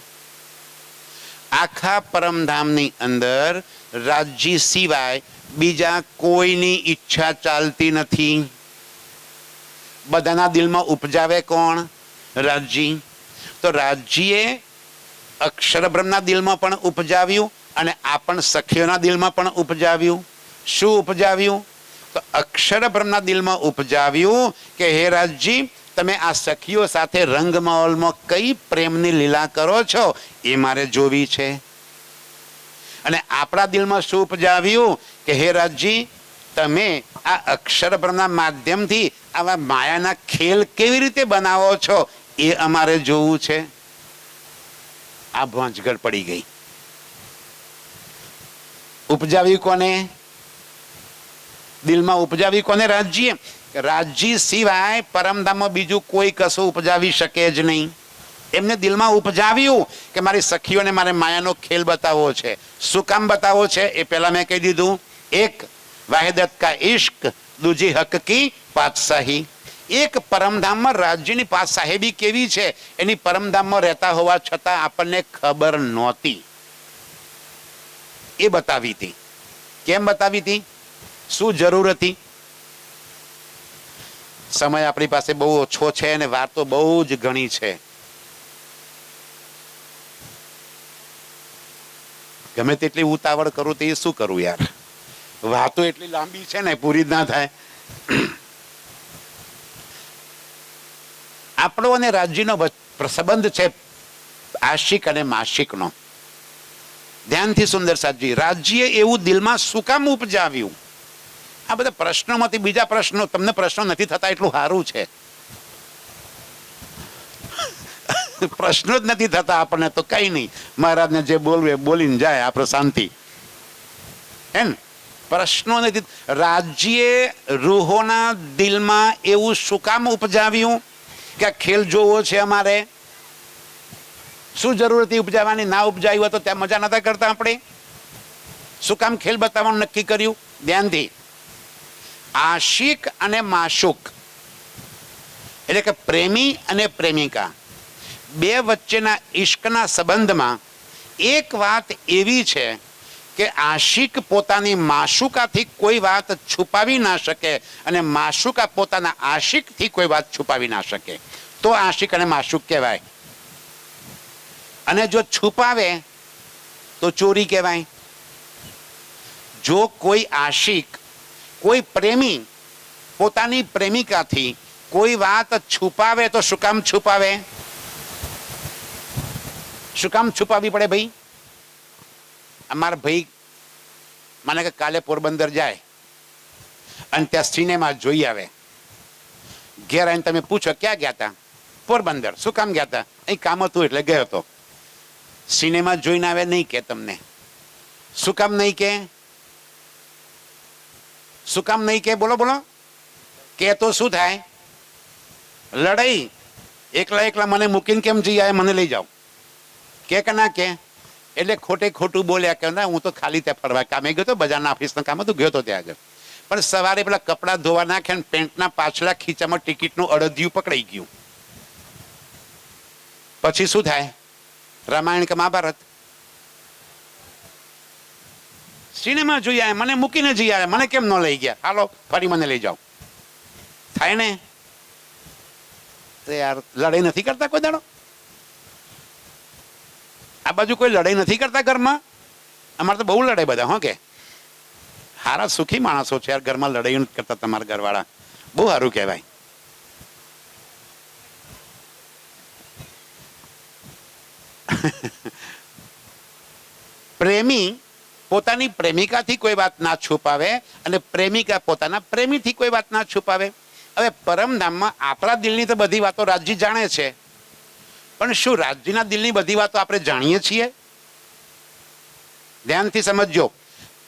આખા પરમધામની અંદર રાજજી સિવાય બીજા કોઈની ઈચ્છા ચાલતી નથી. બધાના દિલમાં ઉપજાવે કોણ? રાજજી. તો રાજજીએ અક્ષર બ્રહ્મના દિલમાં પણ ઉપજાવ્યું, અને આપણ સખીઓના દિલમાં પણ ઉપજાવ્યું. શું ઉપજાવ્યું? તો અક્ષર બ્રહ્મના દિલમાં ઉપજાવ્યું કે હે રાજજી, તમે આ સખીઓ સાથે રંગમહોલમાં કઈ પ્રેમની લીલા કરો છો એ મારે જોવી છે. અને આપણા દિલમાં શું ઉપજાવ્યું કે હે રાજજી, તમે આ અક્ષર બ્રહ્મના માધ્યમથી આવા માયાના ખેલ કેવી રીતે બનાવો છો એ અમારે જોવું છે. આ ભાંજગડ પડી ગઈ. ઉપજાવી કોને? દિલમાં ઉપજાવી કોને? રાજ્ય. રાજ્ય સિવાય પરમધામમાં બીજું કોઈ કશું ઉપજાવી શકે જ નહીં. એમને દિલમાં ઉપજાવ્યું કે મારી સખીઓને મારે માયાનો ખેલ બતાવવો છે. શું કામ બતાવવો છે એ પહેલા મેં કહી દીધું. એક, વાહિદત કા ઇશ્ક, દૂજી હક કી પાતશાહી. એક, પરમધામમાં રાજ્યની પાતશાહી કેવી છે એની પરમધામમાં રહેતા હોવા છતાં આપણને ખબર નહોતી, એ બતાવી હતી. કેમ બતાવી હતી? શું જરૂર હતી? સમય આપણી પાસે બહુ ઓછો છે અને વાતો બહુ જ ઘણી છે. ગમે તેટલી ઉતાવળ કરું તો એ શું કરું યાર? વાતો એટલી લાંબી છે ને, પૂરી જ ના થાય. આપણો અને રાજ્યનો સંબંધ છે આશિક અને માશિકનો. ધ્યાનથી સુંદર સાજી, રાજ્યએ એવું દિલમાં શું કામ ઉપજાવ્યું? આ બધા પ્રશ્નોમાંથી બીજા પ્રશ્નો, તમને પ્રશ્નો નથી થતા એટલું સારું છે. પ્રશ્નો જ નથી થતા આપણને તો કઈ નહીં, મહારાજને જે બોલવું એ બોલીને જાય, આપણે શાંતિ. હે ને? પ્રશ્નો નથી. રાજ્યએ રૂહોના દિલમાં એવું શું કામ ઉપજાવ્યું કે આ ખેલ જોવો છે અમારે? શું જરૂર હતી ઉપજાવવાની? ના ઉપજાવી હોય તો ત્યાં મજા નતા કરતા આપણે? શું કામ ખેલ બતાવવાનું નક્કી કર્યું? ધ્યાનથી. આશિક અને માશુક એટલે કે પ્રેમી અને પ્રેમિકા બે વચ્ચેના ઈશ્કના સંબંધમાં એક વાત એવી છે કે આશિક પોતાની માશુકાથી કોઈ વાત છુપાવી ના શકે અને માશુકા પોતાના આશિકથી કોઈ વાત છુપાવી ના શકે, તો આશિક અને માશુક કહેવાય. અને જો છુપાવે તો ચોરી કહેવાય. જો કોઈ આશિક, કોઈ પ્રેમી પોતાની પ્રેમિકાથી કોઈ વાત છુપાવે તો શું કામ છુપાવે? શું કામ છુપાવી પડે ભાઈ? અમારા ભાઈ માને કે કાલે પોરબંદર જાય અને ત્યાં સિનેમા જોઈ આવે. ઘેર આવીને તમે પૂછો ક્યાં ગયા હતા? પોરબંદર. શું કામ ગયા હતા? અહીં કામ હતું એટલે ગયો હતો. સિનેમા જોઈને આવે નહીં કે તમને. શું કામ નહીં કે? શું કામ નહીં કે? બોલો બોલો. કે તો શું થાય? લડાઈ. એકલા એકલા મને મૂકીને કેમ જઈ આવે? મને લઈ જાઓ કે ના કે? એટલે ખોટે ખોટું બોલ્યા કે ના હું તો ખાલી ત્યાં ફરવા કામે ગયો હતો, બજારના ઓફિસના કામ હતું, ગયો હતો ત્યાં આગળ. પણ સવારે પેલા કપડાં ધોવા નાખે ને પેન્ટના પાછલા ખીચામાં ટિકિટનું અડધિયું પકડાઈ ગયું. પછી શું થાય? રામાયણ કે મહાભારત? સિનેમા જોઈ આવે, મને મૂકીને જઈ આવે, મને કેમ ન લઈ ગયા? હાલો ફરી મને લઈ જાઓ. થાય ને? યાર લડાઈ નથી કરતા કોઈ દાડો? આ બાજુ કોઈ લડાઈ નથી કરતા ઘરમાં? અમારે તો બહુ લડાઈ બધા. હો કે હારા સુખી માણસો છે યાર, ઘરમાં લડાઈ નથી કરતા તમારા ઘરવાળા. બહુ સારું કહેવાય. પ્રેમી પોતાની પ્રેમિકાથી કોઈ વાત ના છુપાવે અને પ્રેમિકા પોતાના પ્રેમીથી કોઈ વાત ના છુપાવે. હવે પરમધામમાં આપણા દિલની તો બધી વાતો રાજજી જાણે છે, પણ શું રાજજીના દિલની બધી વાતો આપણે જાણીએ છીએ? ધ્યાનથી સમજજો.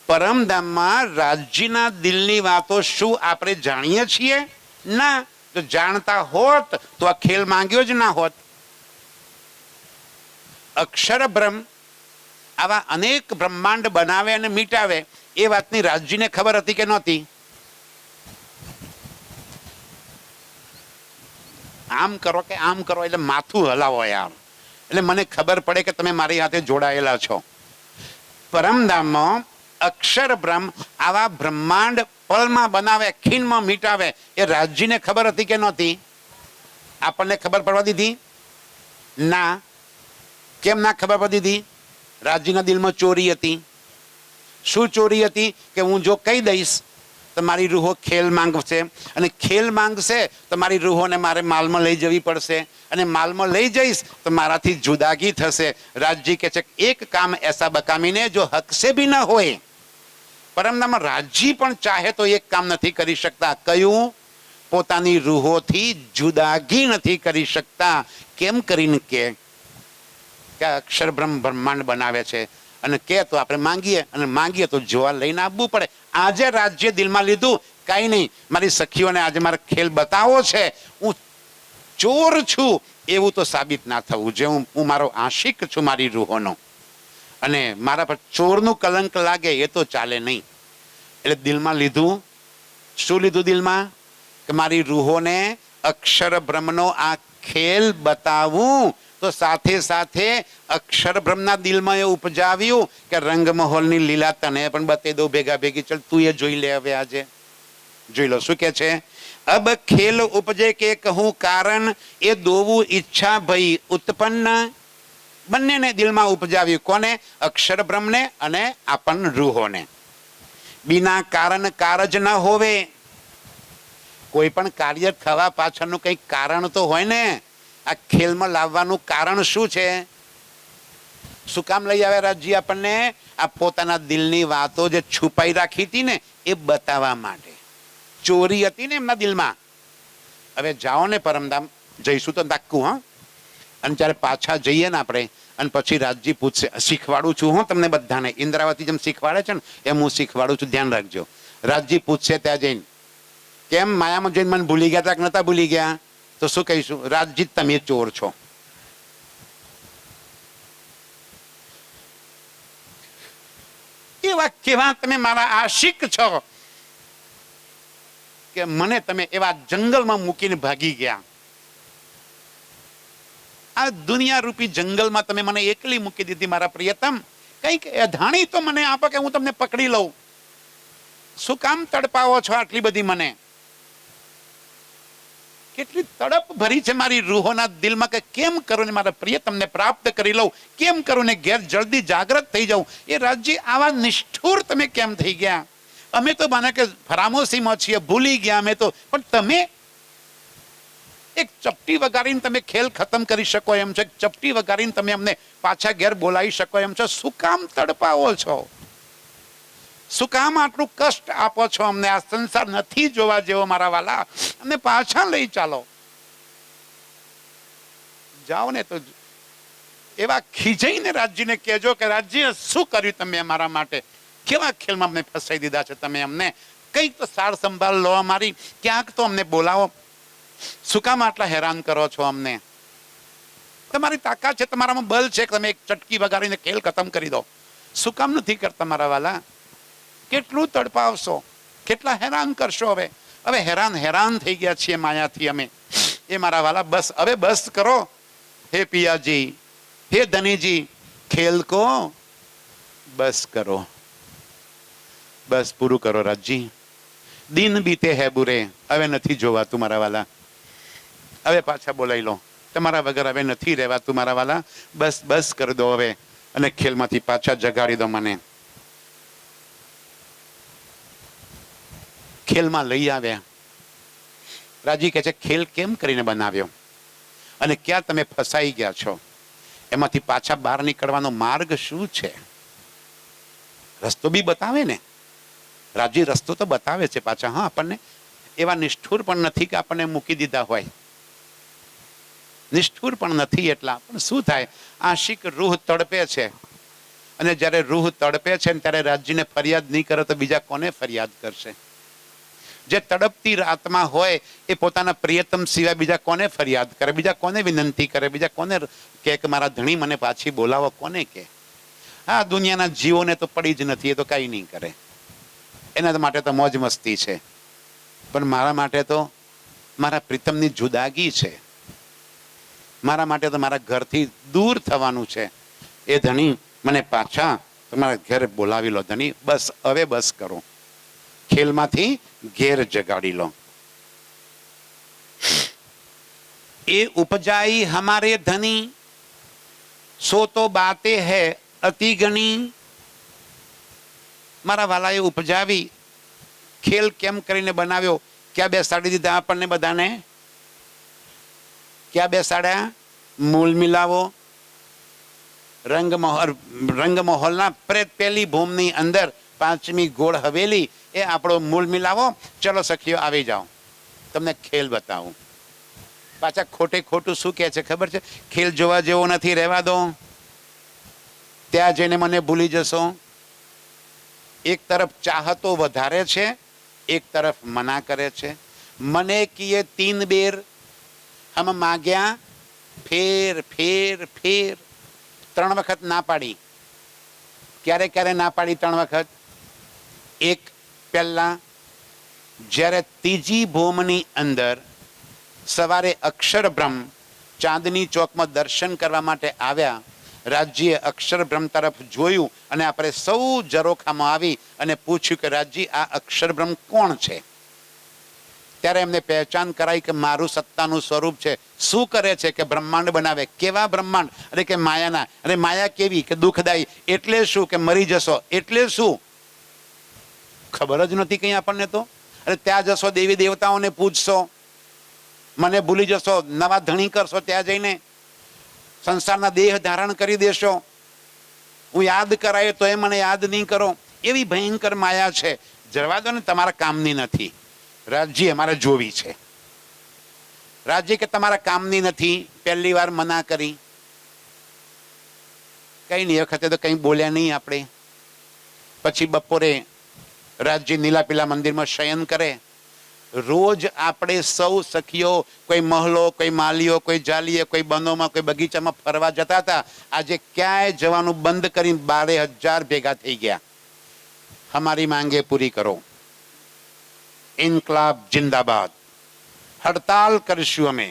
પરમધામમાં રાજજીના દિલની વાતો શું આપણે જાણીએ છીએ? ના. જો જાણતા હોત તો આ ખેલ માંગ્યો જ ના હોત. અક્ષર બ્રહ્મ આવા અનેક બ્રહ્માંડ બનાવે અને મીટાવે એ વાતની રાજજીને ખબર હતી કે નહોતી? આમ કરો કે આમ કરો એટલે માથું હલાવો યાર, એટલે મને ખબર પડે કે તમે મારી સાથે જોડાયેલા છો. પરમધામમાં અક્ષર બ્રહ્મ આવા બ્રહ્માંડ પળમાં બનાવે, ખીણમાં મીટાવે એ રાજજીને ખબર હતી કે નહોતી? આપણને ખબર પડવા દીધી? ના. કેમ ના ખબર પડી દીધી? રાજજીના દિલમાં ચોરી હતી. શું ચોરી હતી? કે હું જો કહી દઈશ તો મારી રૂહો ખેલ માંગશે, અને ખેલ માંગશે તો મારી રૂહોને મારે માલમાં લઈ જવી પડશે, અને માલમાં લઈ જઈશ તો મારાથી જુદાગી થશે. રાજજી કહે છે એક કામ એસા બકામીને જો હક સે ભી ના હોય. પરમધામમાં રાજજી પણ ચાહે તો એક કામ નથી કરી શકતા. કયું? પોતાની રૂહોથી જુદાગી નથી કરી શકતા. કેમ કરીને કે અક્ષર બ્રહ્મ બ્રહ્માંડ બનાવે છે અને કે તો આપણે માંગીએ, અને માંગીએ તો જોવા લઈને આવવું પડે. આજે રાજ્ય દિલમાં લીધું, કઈ નહીં, મારી સખીઓને આજે મારે ખેલ બતાવો છે, હું ચોર છું એવું તો સાબિત ના થવું જોઈએ. હું મારો આશિક છું મારી રૂહોનો, અને મારા પર ચોરનું કલંક લાગે એ તો ચાલે નહીં. એટલે દિલમાં લીધું. શું લીધું દિલમાં? કે મારી રૂહોને અક્ષર બ્રહ્મનો આ ખેલ બતાવું. તો સાથે સાથે અક્ષર બ્રહ્મના દિલમાં એ ઉપજાવ્યું કે રંગમહોલની લીલા તને પણ બતાવી દઉં ભેગા ભેગી. ચલ તું એ જોઈ લે. હવે આજે જોઈ લો શું કે છે. અબ ખેલ ઉપજે કે કહું કારણ, એ દોવું ઈચ્છા ભઈ ઉત્પન્ન. બંનેને દિલમાં ઉપજાવ્યું. કોને? અક્ષર બ્રહ્મને અને આપણ રૂહોને. બિના કારણ કારજ ન હોવે. કોઈ પણ કાર્ય થવા પાછળનું કંઈક કારણ તો હોય ને. આ ખેલમાં લાવવાનું કારણ શું છે? શું કામ લઈ આવે રાજજી આપણને? આ પોતાના દિલની વાતો જે છુપાઈ રાખી હતી ને એ બતાવવા માટે. ચોરી હતી ને એમના દિલમાં. હવે જાઓ ને પરમધામ, જઈશું તો નાખવું. હા, અને જ્યારે પાછા જઈએ ને આપણે, અને પછી રાજજી પૂછશે, શીખવાડું છું હું તમને બધાને, ઇન્દ્રાવતી જેમ શીખવાડે છે ને એમ હું શીખવાડું છું, ધ્યાન રાખજો. રાજજી પૂછશે ત્યાં જઈને, કેમ માયામાં જઈને મને ભૂલી ગયા હતા કે નતા ભૂલી ગયા? તો શું કહીશું? રાજજી તમે ચોર છો. એવા કેવા તમે મારા આશિક છો કે મને તમે એવા જંગલમાં મૂકીને ભાગી ગયા. આ દુનિયા રૂપી જંગલમાં તમે મને એકલી મૂકી દીધી મારા પ્રિયતમ. કંઈક અધાણી તો મને આપો કે હું તમને પકડી લઉં. શું કામ તડપાવો છો આટલી બધી મને? કેટલી તડપ ભરી છે મારી રૂહોના દિલમાં કે કેમ કરું ને મારા પ્રિયતમને પ્રાપ્ત કરી લઉં, કેમ કરું ને ઘેર જલ્દી જાગ્રત થઈ જાઉં. એ રાજજી આવા નિષ્ઠુર તમે કેમ થઈ ગયા? અમે તો માને કે ફરામોશીમાં છીએ, ભૂલી ગયા અમે તો, પણ તમે એક ચપટી વગાડીને તમે ખેલ ખતમ કરી શકો એમ છે, ચપટી વગાડીને તમે અમને પાછા ઘેર બોલાવી શકો એમ છો. શું કામ તડપાવો છો? શું કામ આટલું કષ્ટ આપો છો અમને? આ સંસાર નથી જોવા જેવો મારા વાલા, અમને પાછા લઈ ચાલો. જાઓ ને તો એવા ખીજાઈને રાજજીને કહેજો કે રાજજી શું કર્યું તમે મારા માટે? કેવા ખેલમાં અમને ફસાઈ દીધા છે તમે અમને? કંઈક તો સાર સંભાળ લો અમારી, ક્યાંક તો અમને બોલાવો. શું કામ આટલા હેરાન કરો છો અમને? તમારી તાકાત છે, તમારામાં બલ છે કે તમે એક ચટકી વગાડીને ખેલ ખતમ કરી દો. શું કામ નથી કરતા મારા વાલા? કેટલું તડપાવશો, કેટલા હેરાન કરશો? હવે હેરાન થઈ ગયા છીએ માયાથી અમે. એ મારા વાલા બસ, હવે બસ કરો. હે પિયાજી, હે ધનીજી, ખેલ કો બસ કરો, બસ પૂરું કરો રાજજી. દિન બીતે હે બુરે, હવે નથી જોવાતું મારા વાલા. હવે પાછા બોલાવી લો, તમારા વગર હવે નથી રહેવાતું મારા વાલા. બસ બસ કરી દો હવે, અને ખેલમાંથી પાછા જગાડી દો મને. ખેલમાં લઈ આવ્યા. રાજી કહે છે ખેલ કેમ કરીને બનાવ્યો અને ક્યાં તમે ફસાઈ ગયા છો? એમાંથી પાછા બહાર નીકળવાનો માર્ગ શું છે? રસ્તો બી બતાવે ને રાજી, રસ્તો તો બતાવે છે પાછા. હા, આપણને એવા નિષ્ઠુર પણ નથી કે આપણને મૂકી દીધા હોય, નિષ્ઠુર પણ નથી. એટલા પણ શું થાય, આશિક રૂહ તડપે છે, અને જ્યારે રૂહ તડપે છે ને ત્યારે રાજજીને ફરિયાદ નહીં કરે તો બીજા કોને ફરિયાદ કરશે? જે તડપતી રાતમાં હોય એ પોતાના પ્રિયતમ સિવાય બીજા કોને ફરિયાદ કરે? બીજા કોને વિનંતી કરે? બીજા કોને કે મારા ધણી મને પાછી બોલાવો? કોને કે? હા, દુનિયાના જીવોને તો પડી જ નથી, એ તો કઈ નહીં કરે. એના માટે તો મોજ મસ્તી છે, પણ મારા માટે તો મારા પ્રીતમની જુદાગી છે. મારા માટે તો મારા ઘરથી દૂર થવાનું છે. એ ધણી મને પાછા તમારા ઘરે બોલાવી લો ધણી. બસ હવે બસ કરો, ખેલમાંથી ઘેર જગાડી લો. એ ઉપજાઈ હમારે ધની, સો તો બાતે હૈ અતિ ગણી. મારા વાલાએ ઉપજાવી, ખેલ કેમ કરીને બનાવ્યો? ક્યાં બેસાડી દીધા આપણને બધાને? ક્યાં બેસાડ્યા? મૂલ મિલાવો. રંગમહોલના પહેલી ભૂમની અંદર 5મી ગોળ હવેલી, એ આપણો મૂલ મિલાવો. ચલો સખીઓ આવી જાઓ, તમને ખેલ બતાવું. પાછા ખોટું શું કહે છે ખબર છે? ખેલ જોવા જેવો નથી, રહેવા દો, ત્યાં જઈને મને ભૂલી જશો. એક તરફ ચાહતો વધારે છે, એક તરફ મના કરે છે. મને કિયે 3 બેર, હમ માગ્યા ફેર ફેર ફેર. 3 વખત ના પાડી. ક્યારે ના પાડી 3 વખત? એક પહેલા જ્યારે 3જી ભૂમની અંદર સવારે અક્ષરબ્રહ્મ ચાંદની ચોકમાં દર્શન કરવા માટે આવ્યા. રાજજીએ અક્ષરબ્રહ્મ તરફ જોયું અને આપણે સૌ ઝરોખામાં આવી અને પૂછ્યું કે રાજજી આ અક્ષરબ્રહ્મ કોણ છે? ત્યારે એમને પહેચાન કરાઈ કે મારું સત્તાનું સ્વરૂપ છે. શું કરે છે કે બ્રહ્માંડ બનાવે. કેવા બ્રહ્માંડ? અરે કે માયાના. અરે માયા કેવી? કે દુઃખદાયી. એટલે શું? કે મરી જશો. એટલે શું? ખબર જ નથી કઈ આપણને તો. અરે ત્યાં જશો, દેવી દેવતાઓને પૂછશો, મને ભૂલી જશો, નવા ધણી કરશો, ત્યાં જઈને સંસારના દેહ ધારણ કરી દેશો. હું યાદ કરાય તો એ મને યાદ નહીં કરો. એવી ભયંકર માયા છે. જવા દો ને, તમારા કામની નથી. રાજજી અમારે જોવી છે. રાજજી કે તમારા કામની નથી. પહેલી વાર મના કરી. કઈ નહીં, વખતે તો કઈ બોલ્યા નહીં આપણે. પછી બપોરે રાજજી નીલા પીલા મંદિરમાં શયન કરે. રોજ આપણે સૌ સખીઓ કોઈ મહલો, કોઈ માલીઓ, કોઈ જાલીએ, કોઈ બનોમાં, કોઈ બગીચામાં ફરવા જતા હતા. આજે ક્યાંય જવાનું બંધ કરીને 12,000 ભેગા થઈ ગયા. હમારી માંગે પૂરી કરો. ઇન્કલાબ જિંદાબાદ. હડતાલ કરીશું અમે.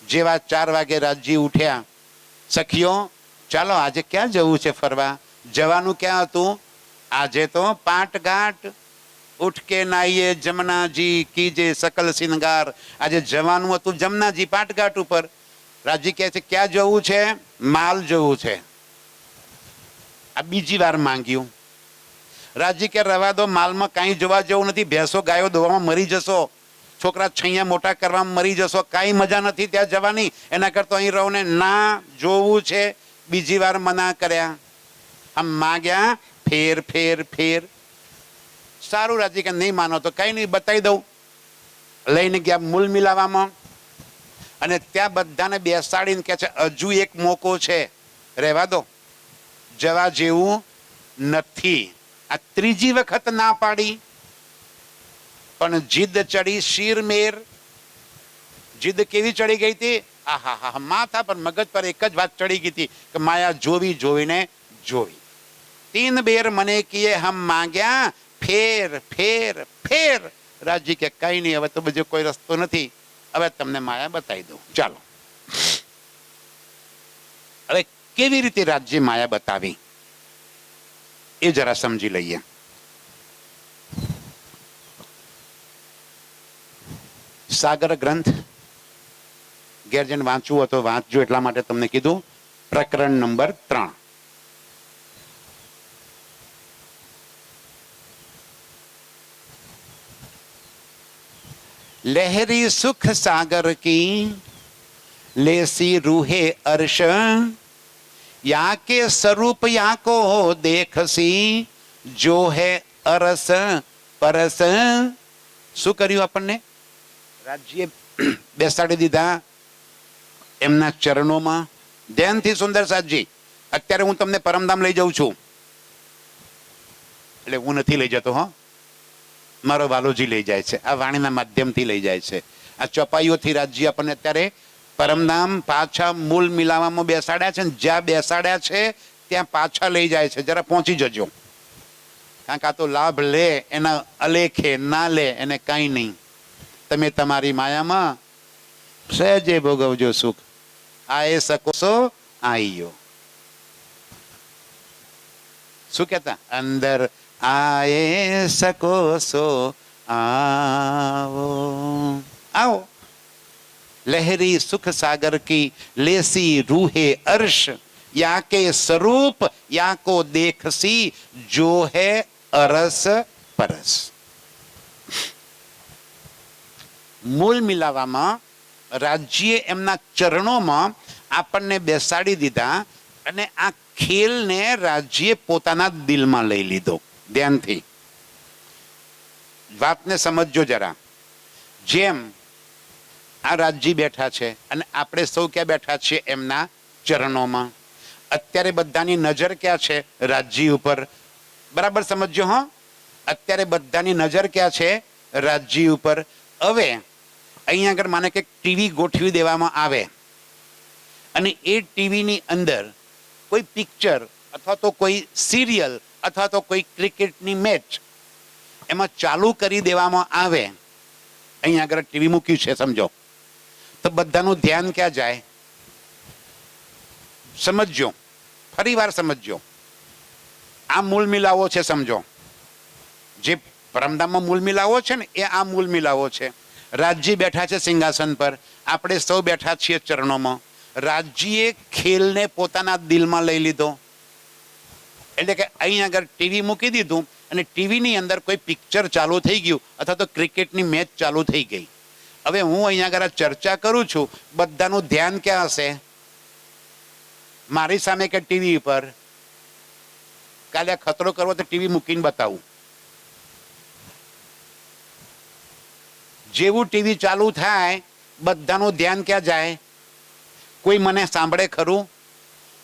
જેવા 4 વાગે રાજજી ઉઠ્યા, સખીઓ ચાલો આજે ક્યાં જવું છે ફરવા? જવાનું ક્યાં હતું? આજે તો પાટઘાટ, ઉઠ કે નાઈએ જમનાજી કીજે સકલ સિંગાર. આજે જવાનું હતું જમનાજી પાટઘાટ ઉપર. રાજજી કહે છે ક્યાં જવું છે? માલ જવું છે. આ બીજી વાર માંગ્યું. રાજજી કે રવા દો, માલમાં કાંઈ જોવા જેવું નથી. ભેંસો ગાયો દોવામાં મરી જશો, છોકરા છૈયા મોટા કરવામાં મરી જશો, કાંઈ મજા નથી ત્યાં જવાની. એના કરતો અહીં રહો ને. ના, જોવું છે. બીજી વાર મના કર્યા. આમ માંગ્યા, ફેર ફેર ફેર. સારું, રાજજી કે નહીં માનો તો કઈ નહીં, બતાવી દઉં. લઈને ગયા મૂલ મિલાવામાં, અને ત્યાં બધાને બેસાડીને કે છે હજુ એક મોકો છે, રહેવા દો, જવા જેવું નથી. આ ત્રીજી વખત ના પાડી, પણ જીદ ચડી શીરમેર. જીદ કેવી ચડી ગઈ હતી? આહા, માથા પર મગજ પર એક જ વાત ચડી ગઈ હતી કે માયા જોવી જોવીને જોવી. 3 બેર મને કીએ હમ માંગ્યા, ફેર ફેર ફેર. રાજજી કે કઈ નહીં, હવે તો બીજો કોઈ રસ્તો નથી, હવે તમને માયા બતાવી દઉં. ચાલો, હવે કેવી રીતે રાજજી માયા બતાવી એ જરા સમજી લઈએ. સાગર ગ્રંથ ઘેર જઈને વાંચવું હતો, વાંચજો, એટલા માટે તમને કીધું. પ્રકરણ નંબર 3. लहरी सुख सागर की लेसी रूहे अर्श, या के स्वरूप या को देखसी जो है अरस परस. શું કર્યું આપણને? રાજ્ય બેસાડી દીધા એમના ચરણોમાં. ધ્યાનથી સુંદર સાજી, અત્યારે હું તમને પરમધામ લઈ જાઉં છું, એટલે હું નથી લઈ જતો, હો, મારો વાલોજી લઈ જાય છે. આ વાણીના માધ્યમથી લઈ જાય છે. આ ચોપાઈઓથી રાજ્ય આપણને અત્યારે પરમધામ પાછા મૂલ મિલાવામાં બેસાડ્યા છે, જ્યાં બેસાડ્યા છે ત્યાં પાછા લઈ જાય છે. જરા પહોંચી જજો, કારણ કે આ તો લાભ લે એના અલેખે, ના લે એને કાંઈ નહીં. તમે તમારી માયામાં સહેજે ભોગવજો સુખ. આ એ શકો છો આઈયો. શું કહેતા? અંદર आए सको सो आओ आओ. लहरी सुख सागर की लेसी रूहे अर्श, या के स्वरूप या को देखसी जो है अरस परस. મૂલ મિલાવામાં રાજ્યે એમના ચરણોમાં આપણને બેસાડી દીધા, અને આ ખેલને રાજ્યે પોતાના દિલમાં લઈ લીધો. ધ્યાનથી વાતને સમજજો જરા. જેમ આ રાજજી બેઠા છે અને આપણે સૌ ક્યાં બેઠા છીએ? એમના ચરણોમાં. અત્યારે બધાની નજર ક્યાં છે? રાજજી ઉપર. બરાબર સમજજો, હો. અત્યારે બધાની નજર ક્યાં છે? રાજજી ઉપર. હવે અહીંયા આગળ માને કે ટીવી ગોઠવી દેવામાં આવે, અને એ ટીવીની અંદર કોઈ પિક્ચર અથવા તો કોઈ સિરિયલ અથવા તો કોઈ ક્રિકેટની મેચ એમાં ચાલુ કરી દેવામાં આવે. અહીંયા આગળ ટીવી મૂક્યું છે સમજો, તો બધાનું ધ્યાન ક્યાં જાય? સમજજો, ફરી વાર સમજજો. આ મૂલ મિલાવો છે, સમજો. જે પરમધામમાં મૂલ મિલાવો છે ને, એ આ મૂલ મિલાવો છે. રાજજી બેઠા છે સિંહાસન પર, આપણે સૌ બેઠા છીએ ચરણોમાં. રાજજીએ ખેલને પોતાના દિલમાં લઈ લીધો, એટલે કે અહીં આગળ ટીવી મૂકી દીધું, અને ટીવીની અંદર કોઈ પિક્ચર ચાલુ થઈ ગયું અથવા તો ક્રિકેટની મેચ ચાલુ થઈ ગઈ. હવે હું અહીંયા આગળ ચર્ચા કરું છું, બધાનું ધ્યાન ક્યાં હશે? મારી સામે કે ટીવી પર? કાલે ખતરો કરવો તો ટીવી મૂકીને બતાવું. જેવું ટીવી ચાલુ થાય બધાનું ધ્યાન ક્યાં જાય? કોઈ મને સાંભળે ખરું?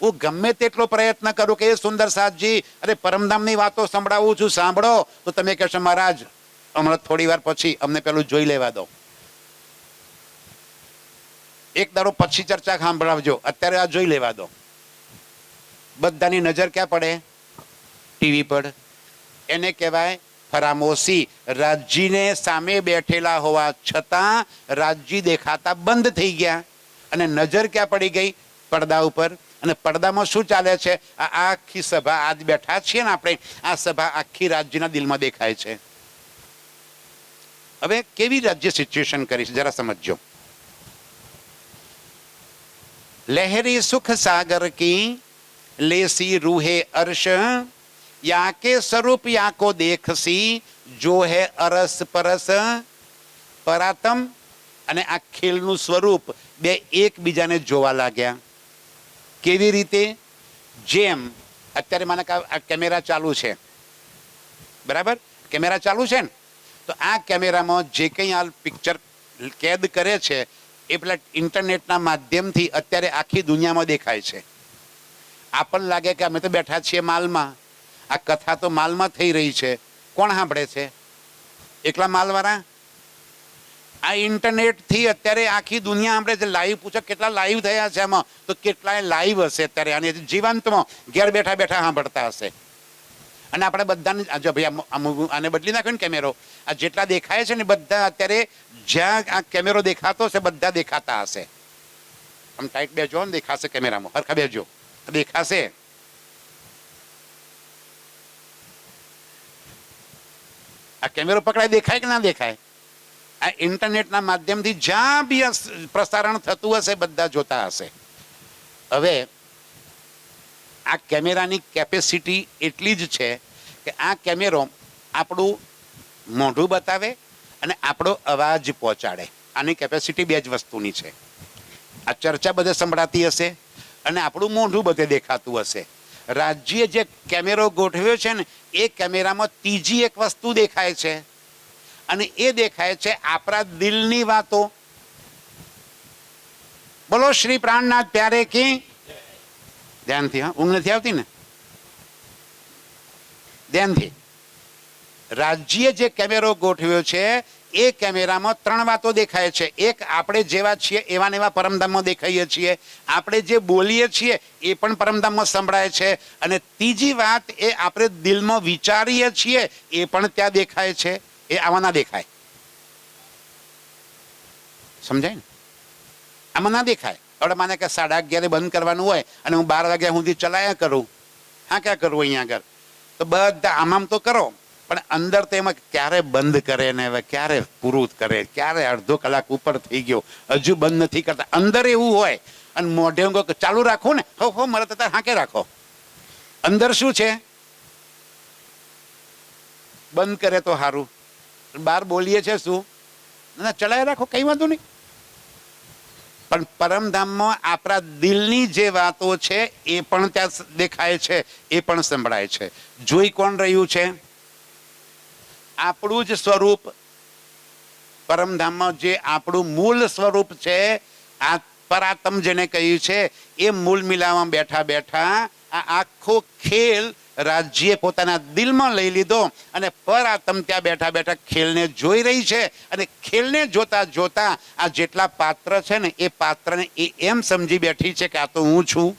હું ગમે તેટલો પ્રયત્ન કરું કે એ સુંદર સાધજી, અરે પરમધામની વાતો સંભળાવું છું, સાંભળો, તો તમે કહેશો મહારાજ હમણાં થોડી વાર પછી અમને પેલું જોઈ લેવા દો, એક દાડો પછી ચર્ચા સાંભળાવજો, અત્યારે આ જોઈ લેવા દો. બધાની નજર ક્યાં પડે? ટીવી પર. એને કહેવાય ફરામોશી. રાજજીને સામે બેઠેલા હોવા છતાં રાજજી દેખાતા બંધ થઈ ગયા. અને નજર ક્યાં પડી ગઈ? પડદા ઉપર. અને પડદામાં શું ચાલે છે? આ આખી સભા, આજ બેઠા છીએ ને આપણે, આ સભા આખી રાજ્યના દિલમાં દેખાય છે. હવે કેવી રાજ્ય સિચ્યુએશન કરી છે જરા સમજો. લહેરી સુખ સાગર કી લેસી રૂહે અર્શ, યાકે સ્વરૂપ યાકો દેખસી જો હે અરસ પરસ. પરાતમ અને આ ખેલનું સ્વરૂપ બે એકબીજાને જોવા લાગ્યા. કેવી રીતે? જેમ અત્યારે માને કે આ કેમેરા ચાલુ છે, બરાબર? કેમેરા ચાલુ છે ને, તો આ કેમેરામાં જે કંઈ આ પિક્ચર કેદ કરે છે એ પેલા ઇન્ટરનેટના માધ્યમથી અત્યારે આખી દુનિયામાં દેખાય છે. આપણને લાગે કે અમે તો બેઠા છીએ માલમાં, આ કથા તો માલમાં થઈ રહી છે. કોણ સાંભળે છે? એકલા માલવાળા? આ ઇન્ટરનેટથી અત્યારે આખી દુનિયા આપણે જે લાઈવ પૂછો કેટલા લાઈવ થયા છે એમાં, તો કેટલાય લાઈવ હશે અત્યારે આની જીવંતમાં ઘેર બેઠા બેઠા સાંભળતા હશે. અને આપણે બધાને જો ભાઈ આને બદલી નાખ્યો ને કેમેરો, આ જેટલા દેખાય છે ને બધા અત્યારે જ્યાં આ કેમેરો દેખાતો હશે બધા દેખાતા હશે. આમ ટાઈટ બેજો ને દેખાશે કેમેરામાં, હરખા બેજો દેખાશે. આ કેમેરો પકડાય દેખાય કે ના દેખાય? આ ઇન્ટરનેટના માધ્યમથી જ્યાં બી પ્રસારણ થતું હશે બધા જોતા હશે. હવે આ કેમેરાની કેપેસિટી એટલી જ છે કે આ કેમેરો આપણું મોઢું બતાવે અને આપણો અવાજ પહોંચાડે. આની કેપેસિટી બે જ વસ્તુની છે. આ ચર્ચા બધે સંભળાતી હશે અને આપણું મોઢું બધે દેખાતું હશે. રાજ્યે જે કેમેરો ગોઠવ્યો છે ને એ કેમેરામાં ત્રીજી એક વસ્તુ દેખાય છે, અને એ દેખાય છે આપણા દિલની વાતો. બોલો શ્રી પ્રાણનાથ પ્યારે કી. ધ્યાનથી, હા, ઊંઘ નથી આવતી ને? ધ્યાનથી. રાજ્યે જે કેમેરો ગોઠવ્યો છે એ કેમેરામાં ત્રણ વાતો દેખાય છે. એક, આપણે જેવા છીએ એવા ને એવા પરમધામમાં દેખાઈએ છીએ. આપણે જે બોલીએ છીએ એ પણ પરમધામમાં સંભળાય છે. અને ત્રીજી વાત, એ આપણે દિલમાં વિચારીએ છીએ એ પણ ત્યાં દેખાય છે. એ આમાં ના દેખાય. સમજાય ને? આમાં ના દેખાય. હવે માને કે 11:30 બંધ કરવાનું હોય અને હું 12 વાગ્યા સુધી ચલાયા કરું. હા, ક્યાં કરું અહીંયા આગળ? તો બધા આમ તો કરો, પણ અંદર તો એમાં ક્યારે બંધ કરે ને હવે ક્યારે પૂરું કરે, ક્યારે અડધો કલાક ઉપર થઈ ગયો હજુ બંધ નથી કરતા. અંદર એવું હોય અને મોઢે હું ચાલુ રાખું ને, હો મારે તો હાંકે રાખો. અંદર શું છે? બંધ કરે તો સારું. બહાર બોલીએ છે શું? ના, ચલાવી રાખો, કઈ વાંધો નહીં. પણ પરમધામમાં આપણા દિલની જે વાતો છે એ પણ ત્યાં દેખાય છે, એ પણ સંભળાય છે. જોઈ કોણ રહ્યું છે? આપણું જ સ્વરૂપ. પરમધામમાં જે આપણું મૂળ સ્વરૂપ છે, આ પરાતમ જેને કહ્યું છે, એ મૂળ મિલાવવામાં બેઠા બેઠા આ આખો ખેલ રાજ્યે પોતાના દિલમાં લઈ લીધો અને પરાતમ ત્યાં બેઠા બેઠા ખેલને જોઈ રહી છે. અને ખેલને જોતા જોતા આ જેટલા પાત્ર છે ને એ પાત્રને એ એમ સમજી બેઠી છે કે આ તો હું છું.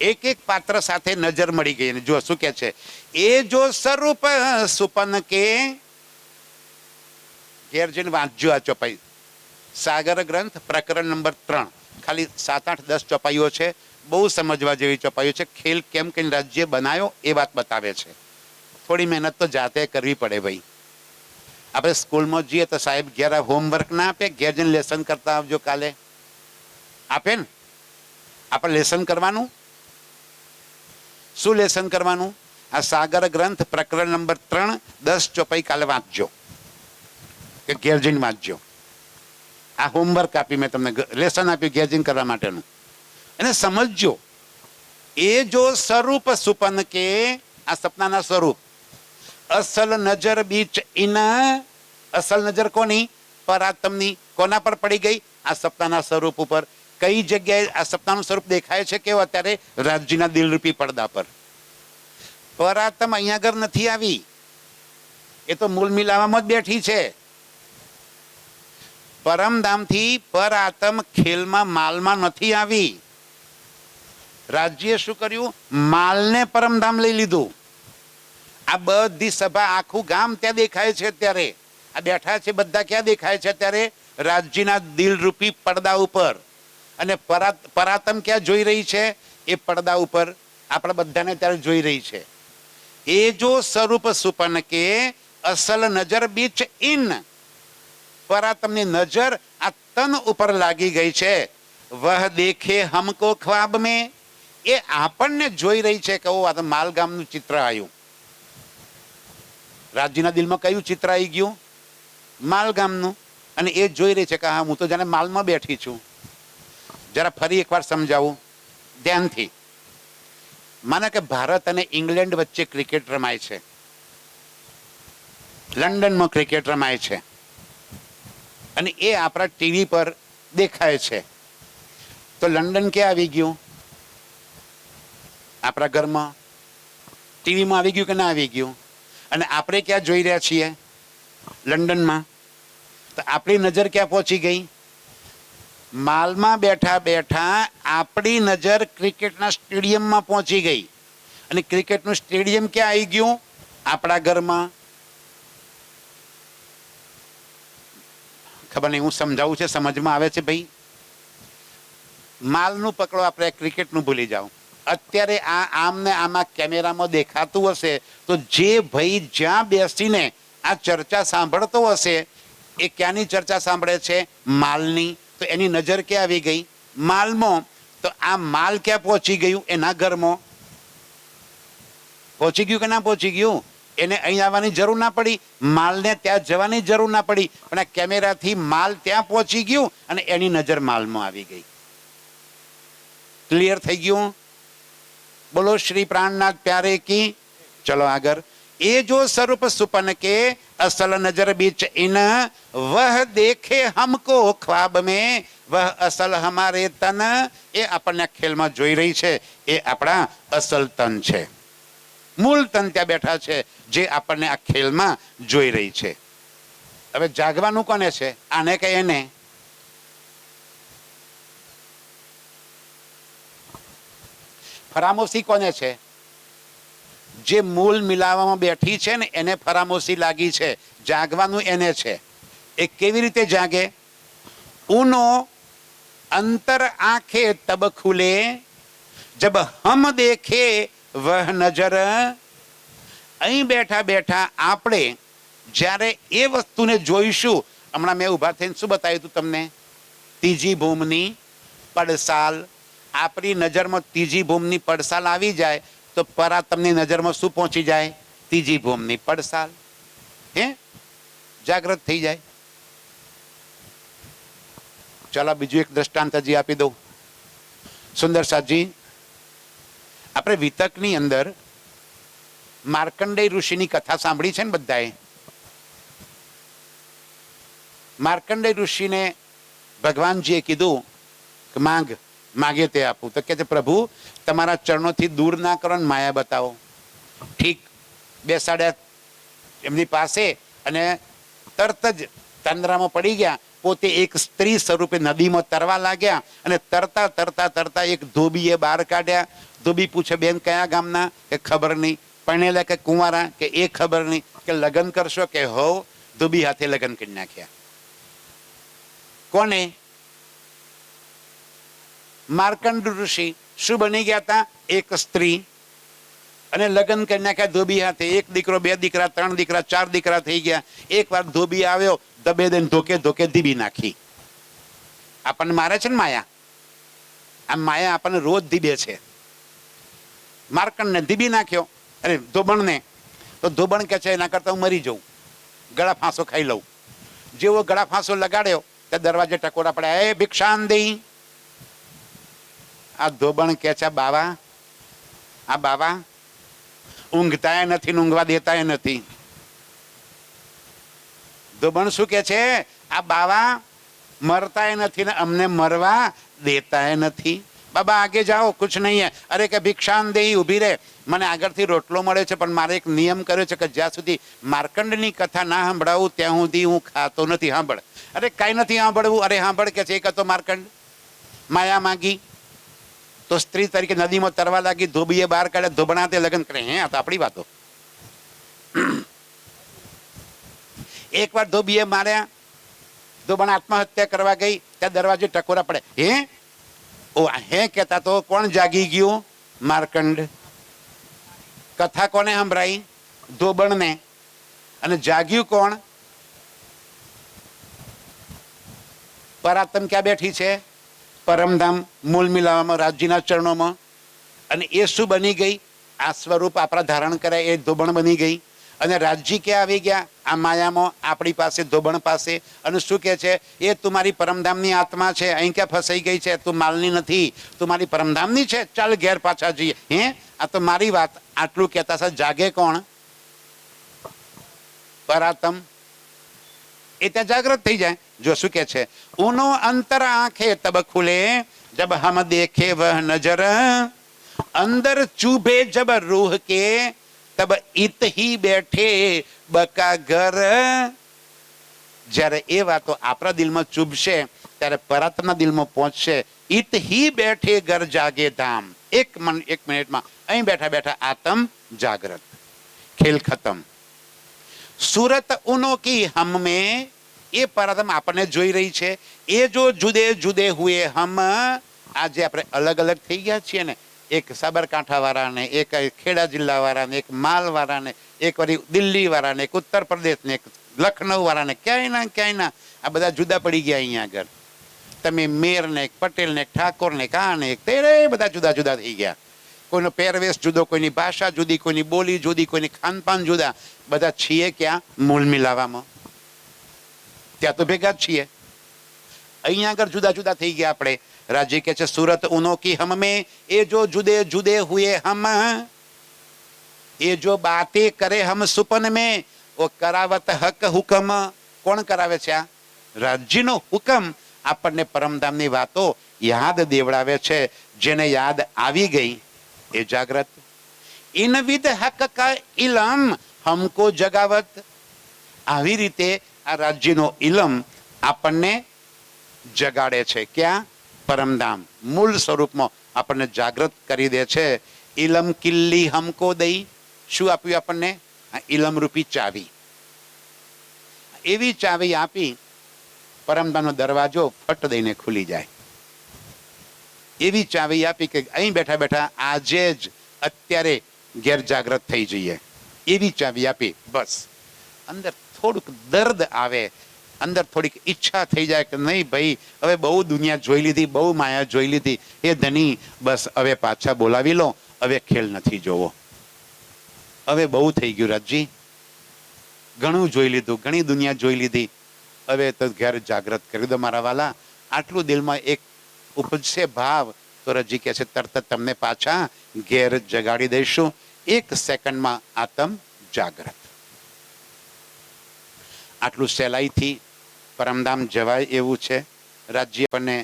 એક એક પાત્ર સાથે નજર મળી ગઈ. અને જો શું કે છે, એ જો સ્વરૂપ સુપન કે. ઘેર જઈને વાંચજો આ ચોપાઈ. સાગર ગ્રંથ પ્રકરણ નંબર 3, ખાલી 7, 8, 10 ચોપાઈઓ છે. બહુ સમજવા જેવી ચોપાઈઓ છે. ખેલ કેમ કઈ રાજ્ય બનાવ્યો એ વાત બતાવે છે. થોડી મહેનત તો જાતે કરવી પડે ભાઈ. આપણે સ્કૂલમાં જઈએ તો સાહેબ ઘેર હોમવર્ક ના આપે? ઘેર જઈને લેસન કરતા આવજો કાલે. આપે ને? આપણે લેસન કરવાનું. શું લેસન કરવાનું? આ સાગર ગ્રંથ પ્રકરણ નંબર 3, 10 ચોપાઈ કાલે વાંચજો, કે ઘેર જઈને વાંચજો. આ હોમવર્ક આપી મેં તમને, લેસન આપ્યું ઘેર જઈને કરવા માટેનું. એને સમજજો. એ જો સ્વરૂપ સુપન કે, આ સપનાના સ્વરૂપ. અસલ નજર બીચ ઇના. અસલ નજર કોની? પરાતમની. કોના પર પડી ગઈ? આ સપનાના સ્વરૂપ ઉપર. કઈ જગ્યાએ આ સપનાનું સ્વરૂપ દેખાય છે? કેવું? અત્યારે રાજ્યના દિલરૂપી પડદા પર. પરાતમ અહીંયા આગળ નથી આવી, એ તો મૂળ મિલાવામાં જ બેઠી છે. પરમધામથી પરાતમ ખેલમાં માલમાં નથી આવી. રાજ્યે શું કર્યું? માલને પરમધામ લઈ લીધું. આ બધી સભા, આખું ગામ ત્યાં દેખાય છે અત્યારે. આ બેઠા છે બધા ક્યાં દેખાય છે અત્યારે? રાજજીના દિલરૂપી પડદા ઉપર. અને પરાતમ ક્યાં જોઈ રહી છે? એ પડદા ઉપર આપણા બધાને ત્યારે જોઈ રહી છે. એ જો સ્વરૂપ સુપન કે અસલ નજર બીચ ઇન, પરાતમની નજર આ તન ઉપર લાગી ગઈ છે. વહ દેખે હમકો ખ્વાબ મેં, એ આપણને જોઈ રહી છે કે આ તો માલગામનું ચિત્ર આવ્યું. રાજજીના દિલમાં કયું ચિત્ર આવી ગયું? માલગામનું. અને એ જોઈ રહી છે કે હા હું તો જાણે માલમાં બેઠી છું. જરા ફરી એકવાર સમજાવું ધ્યાનથી. માનો કે ભારત અને ઇંગ્લેન્ડ વચ્ચે ક્રિકેટ રમાય છે, લંડનમાં ક્રિકેટ રમાય છે, અને એ આપણા ટીવી પર દેખાય છે. તો લંડન ક્યાં આવી ગયું? આપણા ઘરમાં ટીવીમાં આવી ગયું કે ના આવી ગયું? અને આપણે ક્યાં જોઈ રહ્યા છીએ? લંડનમાં. તો આપણી નજર ક્યાં પહોંચી ગઈ? માલમાં બેઠા બેઠા આપણી નજર ક્રિકેટના સ્ટેડિયમમાં પહોંચી ગઈ. અને ક્રિકેટનું સ્ટેડિયમ ક્યાં આવી ગયું? આપણા ઘરમાં. ખબર નહીં હું સમજાવું છે, સમજમાં આવે છે ભાઈ? માલનું પકડો, આપણે ક્રિકેટનું ભૂલી જાઓ. અત્યારે આ આમ ને આમાં કેમેરામાં દેખાતું હશે તો જે ભાઈ જ્યાં બેસીને આ ચર્ચા સાંભળતો હશે એ ક્યાંની ચર્ચા સાંભળે છે? માલની. તો એની નજર ક્યાં આવી ગઈ? માલમાં. તો આ માલ ક્યાં પહોંચી ગયું? એના ઘરમાં પહોંચી ગયું કે ના પહોંચી ગયું? એને અહીં આવવાની જરૂર ના પડી, માલને ત્યાં જવાની જરૂર ના પડી, પણ આ કેમેરાથી માલ ત્યાં પહોંચી ગયું અને એની નજર માલમાં આવી ગઈ. ક્લિયર થઈ ગયું? બોલો શ્રી પ્રાણનાથ પ્યારે કી. ચલો આગળ. એ જો સ્વરૂપ સુપન કે અસલ નજર બીચ ઇન, વહ દેખે હમકો ખ્વાબ में, વહ અસલ હમારે તન, એ આપણને ખેલમાં જોઈ રહી છે. એ આપણા અસલ તન છે, મૂળ તન ત્યાં બેઠા છે જે આપણને આ ખેલમાં જોઈ રહી છે. હવે જાગવાનું કોને છે? આને કે એને? ફરામોશી કોને છે? જે મૂળ મિલાવવામાં બેઠી છે ને એને ફરામોશી લાગી છે. જાગવાનું એને છે. એ કેવી રીતે જાગે? ઉનો અંતર આંખે તબ ખુલે, જબ હમ દેખે વહ નજર. અહીં બેઠા બેઠા આપણે જ્યારે એ વસ્તુને જોઈશું, હમણાં મેં ઊભા થઈને શું બતાવ્યું હતું તમને? ત્રીજી ભૂમની પડસાલ. આપણી નજરમાં ત્રીજી ભૂમની પડસાલ આવી જાય તો પરાતમની નજરમાં શું પહોંચી જાય? ત્રીજી ભૂમની પડસાલ. હે જાગૃત થઈ જાય. ચાલો બીજું એક દ્રષ્ટાંત હજી આપી દઉં. સુંદર સાજી, આપણે વિતકની અંદર માર્કંડેય ઋષિની કથા સાંભળી છે ને બધાએ? માર્કંડેય ઋષિને ભગવાનજીએ કીધું કે માગે તે આપું. તો કે છે પ્રભુ તમારા ચરણોથી દૂર ના કરો ને માયા બતાવો. ઠીક બેસાડ્યા એમની પાસે અને તરત જ તંદ્રામાં પડી ગયા. પોતે એક સ્ત્રી સ્વરૂપે નદીમાં તરવા લાગ્યા અને તરતા તરતા તરતા એક ધોબીએ બહાર કાઢ્યા. ધોબી પૂછે બેન કયા ગામના? કે ખબર નહીં. પરણેલા કે કુંવારા? કે એ ખબર નહીં. કે લગ્ન કરશો? કે હો. ધોબી હાથે લગ્ન કરી નાખ્યા. કોને? માર્કંડ ઋષિ. શું બની ગયા હતા? એક સ્ત્રી. અને લગ્ન કરી નાખ્યા ધોબી હાથે. એક દીકરો, બે દીકરા, ત્રણ દીકરા, ચાર દીકરા થઈ ગયા. એક વાર ધોબી આવ્યો, દબે દઈને ધોકે ધોકે ધીબી નાખી. આપણને મારે છે ને માયા. આ માયા આપણને રોજ ધીબે છે. માર્કંડને ધીબી નાખ્યો અરે ધોબણને. તો ધોબણ કે છે એના કરતા હું મરી જાઉં, ગળા ફાંસો ખાઈ લઉં. જેવો ગળા ફાંસો લગાડ્યો ત્યાં દરવાજે ટકોરા પડ્યા. એ ભિક્ષાન દઈ. આ ધોબણ કે છે બાવા, આ બાવા ઊંઘતા નથી ને ઊંઘવા દેતા નથી. ધોબણ શું કે છે? આ બાવા મરતા નથી ને અમને મરવા દેતા નથી. બાબા આગે જાઓ, કુછ નહીં હે. અરે કે ભિક્ષાન દે, ઊભી રહે, મને આગળથી રોટલો મળે છે પણ મારે એક નિયમ કર્યો છે કે જ્યાં સુધી માર્કંડની કથા ના સાંભળાવું ત્યાં સુધી હું ખાતો નથી. સાંભળ. અરે કાંઈ નથી સાંભળવું. અરે સાંભળ કે છે. એક હતો માર્કંડ, માયા માગી તો સ્ત્રી તરીકે નદીમાં તરવા લાગી. ધોબીએ બહાર કાઢ્યા, ધોબણા તે લગ્ન કરે. હે આ તો આપણી વાતો. એકવાર ધોબીએ માર્યા, ધોબણ આત્મહત્યા કરવા ગઈ, ત્યાં દરવાજે ટકોરા પડે. હે કહેતા તો કોણ જાગી ગયું? માર્કંડ. કથા કોને સંભળાઈ? ધોબણને. અને જાગ્યું કોણ? પરાત્મ ક્યાં બેઠી છે? પરમધામ મૂળ મિલાવામાં રાજ્યના ચરણોમાં. અને એ શું બની ગઈ? આ સ્વરૂપ આપણા ધારણ કરે એ ધોબણ બની ગઈ. અને રાજ્ય ક્યાં આવી ગયા? આ માયામાં આપણી પાસે, ધોબણ પાસે. અને શું કહે છે? એ તું મારી પરમધામની આત્મા છે, અહીં ક્યાં ફસાઈ ગઈ છે? તું માલની નથી, તું મારી પરમધામની છે, ચાલ ઘેર પાછા જઈએ. આ તો મારી વાત. આટલું કહેતા છે જાગે કોણ? પરાતમ. એ ત્યાં જાગૃત થઈ જાય. જો શું કે છે? ઉનો અંતર આંખે તબ ખુલે જબ હમ દેખે વહ નજર, અંદર ચૂભે જબ રૂહ કે તબ इत ही બેઠે બકા ઘર. જ્યારે એ વાતો આપણા દિલમાં ચૂભશે ત્યારે પરાત્મના દિલમાં પહોંચશે. इत ही બેઠે ઘર જાગે ધામ. એક મિનિટમાં અહીં બેઠા બેઠા આત્મ જાગૃત. ખેલ ખતમ. સુરત ઉનો કી હમ में એ પરાત્મ આપણને જોઈ રહી છે. એ જો જુદે જુદે હુએ હમ, આજે આપણે અલગ અલગ થઈ ગયા છીએ ને, એક સાબરકાંઠા વાળાને, એક ખેડા જિલ્લા વાળાને, એક માલ વાળાને, એક વળી દિલ્હી વાળાને, એક ઉત્તર પ્રદેશને, એક લખનઉ વાળાને, ક્યાંય ના આ બધા જુદા પડી ગયા. અહીંયા આગળ તમે મેર ને, એક પટેલ ને, એક ઠાકોર ને, કાને એક તેરે, બધા જુદા જુદા થઈ ગયા. કોઈનો પહેરવેશ જુદો, કોઈની ભાષા જુદી, કોઈની બોલી જુદી, કોઈની ખાનપાન જુદા. બધા છીએ ક્યાં? મૂળ મિલાવામાં. ત્યાં તો ભેગા જ છીએ. અહીંયા આગળ જુદા જુદા થઈ ગયા આપણે. રાજ્ય કે છે સુરત ઉનો કી હમ में એ જો જુદે જુદે હુए हम, એ જો બાતે કરે હમ સુપન में वो करावत हक हुकम. કોણ કરાવે છે? આ રાજ્યનો હુકમ આપણને પરમધામની વાતો યાદ દેવડાવે છે. જેને યાદ આવી ગઈ એ જાગ્રત. ઇન વિદ હક કા ઇલમ હમકો જગાવત. આવી રીતે આ રાજ્યનો ઇલમ આપણને જગાડે છે. ક્યાં? પરમધામ મૂળ સ્વરૂપમાં આપણને જાગૃત કરી દે છે. ઇલમ કિલ્લી હમકો દઈ. શું આપ્યું આપણને? ઇલમ રૂપી ચાવી. એવી ચાવી આપી પરમધામનો દરવાજો ફટ દઈને ખુલી જાય. એવી ચાવી આપી કે અહીં બેઠા બેઠા આજે જ અત્યારે ઘેર જાગૃત થઈ જઈએ. એવી ચાવી આપી. બસ અંદર થોડુંક દર્દ આવે, અંદર થોડીક ઈચ્છા થઈ જાય કે નહીં ભાઈ હવે બહુ દુનિયા જોઈ લીધી, બહુ માયા જોઈ લીધી, એ ધની બસ હવે પાછા બોલાવી લો, હવે ખેલ નથી જોવો, હવે બહુ થઈ ગયું રાજજી, ઘણું જોઈ લીધું, ઘણી દુનિયા જોઈ લીધી, હવે તો ઘેર જાગૃત કરી દો મારા વાલા. આટલું દિલમાં એક ઉપજશે ભાવ તો રજી કહે છે તરત તમને પાછા ઘેર જગાડી દઈશું. 1 સેકન્ડમાં આત્મ જાગૃત. આટલું સહેલાઈથી પરમધામ જવાય એવું છે. રાજ્ય આપણને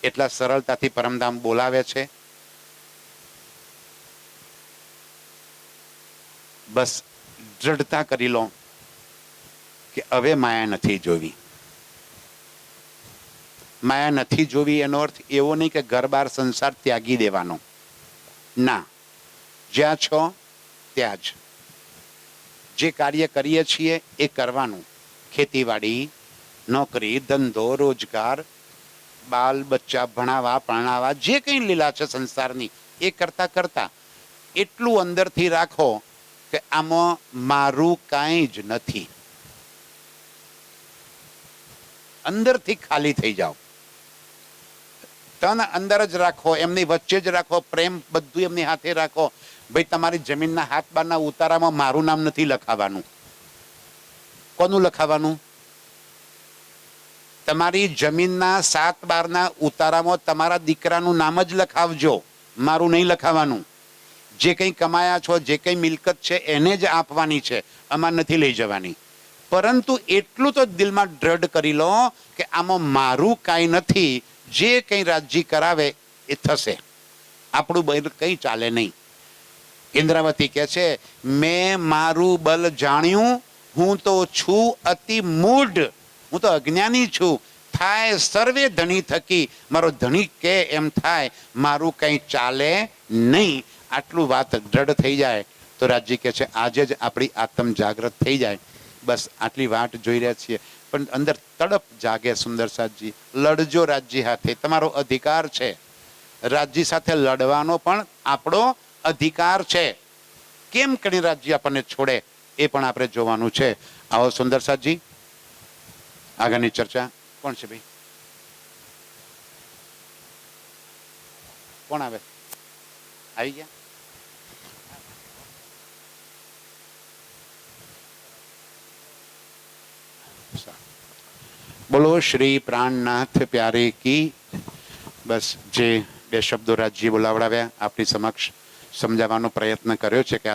એટલા સરળતાથી પરમધામ બોલાવે છે. બસ દ્રઢતા કરી લો કે હવે માયા નથી જોવી. માયા નથી જોવી એનો અર્થ એવો નહીં કે ઘર બાર સંસાર ત્યાગી દેવાનો. ના, જ્યાં છો ત્યાં જ જે કાર્ય કરીએ છીએ એ કરવાનું. ખેતીવાડી, નોકરી, ધંધો, રોજગાર, બાલ બચ્ચા ભણાવવા પરણાવવા, જે કંઈ લીલા છે સંસારની એ કરતા કરતા એટલું અંદરથી રાખો કે આમાં મારું કાંઈ જ નથી. અંદરથી ખાલી થઈ જાઓ. તન અંદર જ રાખો, એમની વચ્ચે જ રાખો, પ્રેમ બધું એમની હાથે રાખો. ભાઈ તમારી જમીનના હાથ બારના ઉતારામાં મારું નામ નથી લખાવાનું. કોનું લખાવાનું? તમારી જમીનના 7 બારના ઉતારામાં તમારા દીકરાનું નામ જ લખાવજો, મારું નહીં લખાવાનું. જે કંઈ કમાયા છો, જે કંઈ મિલકત છે એને જ આપવાની છે, આમાં નથી લઈ જવાની. પરંતુ એટલું તો દિલમાં દ્રઢ કરી લો કે આમાં મારું કાંઈ નથી. જે કંઈ રાજ્ય કરાવે એ થશે, આપણું બલ કંઈ ચાલે નહીં. ઇન્દ્રાવતી કહે છે મેં મારું બલ જાણ્યું, હું તો છું અતિ મૂઢ, હું તો અજ્ઞાની છું. થાય સર્વે ધણી થકી, મારો ધણી કે એમ થાય, મારું કંઈ ચાલે નહીં. આટલું વાત દ્રઢ થઈ જાય તો રાજ્ય કહે છે આજે જ આપણી આત્મ જાગૃત થઈ જાય. બસ આટલી વાટ જોઈ રહ્યા છીએ, પણ અંદર તડપ જાગે સુંદરસાદજી. લડજો રાજજી સાથે, તમારો અધિકાર છે. રાજજી સાથે લડવાનો પણ આપણો અધિકાર છે. કેમ કરી રાજજી આપણને છોડે એ પણ આપણે જોવાનું છે. આવો સુંદરસાદજી, આગળની ચર્ચા. કોણ છે ભાઈ? કોણ આવે? આવી ગયા? બોલો શ્રી પ્રાણનાથ પ્યારે કી. બસ જે બે શબ્દો રાજજી બોલાવડાવ્યા, આપની સમક્ષ સમજાવવાનો પ્રયત્ન કર્યો છે કે આ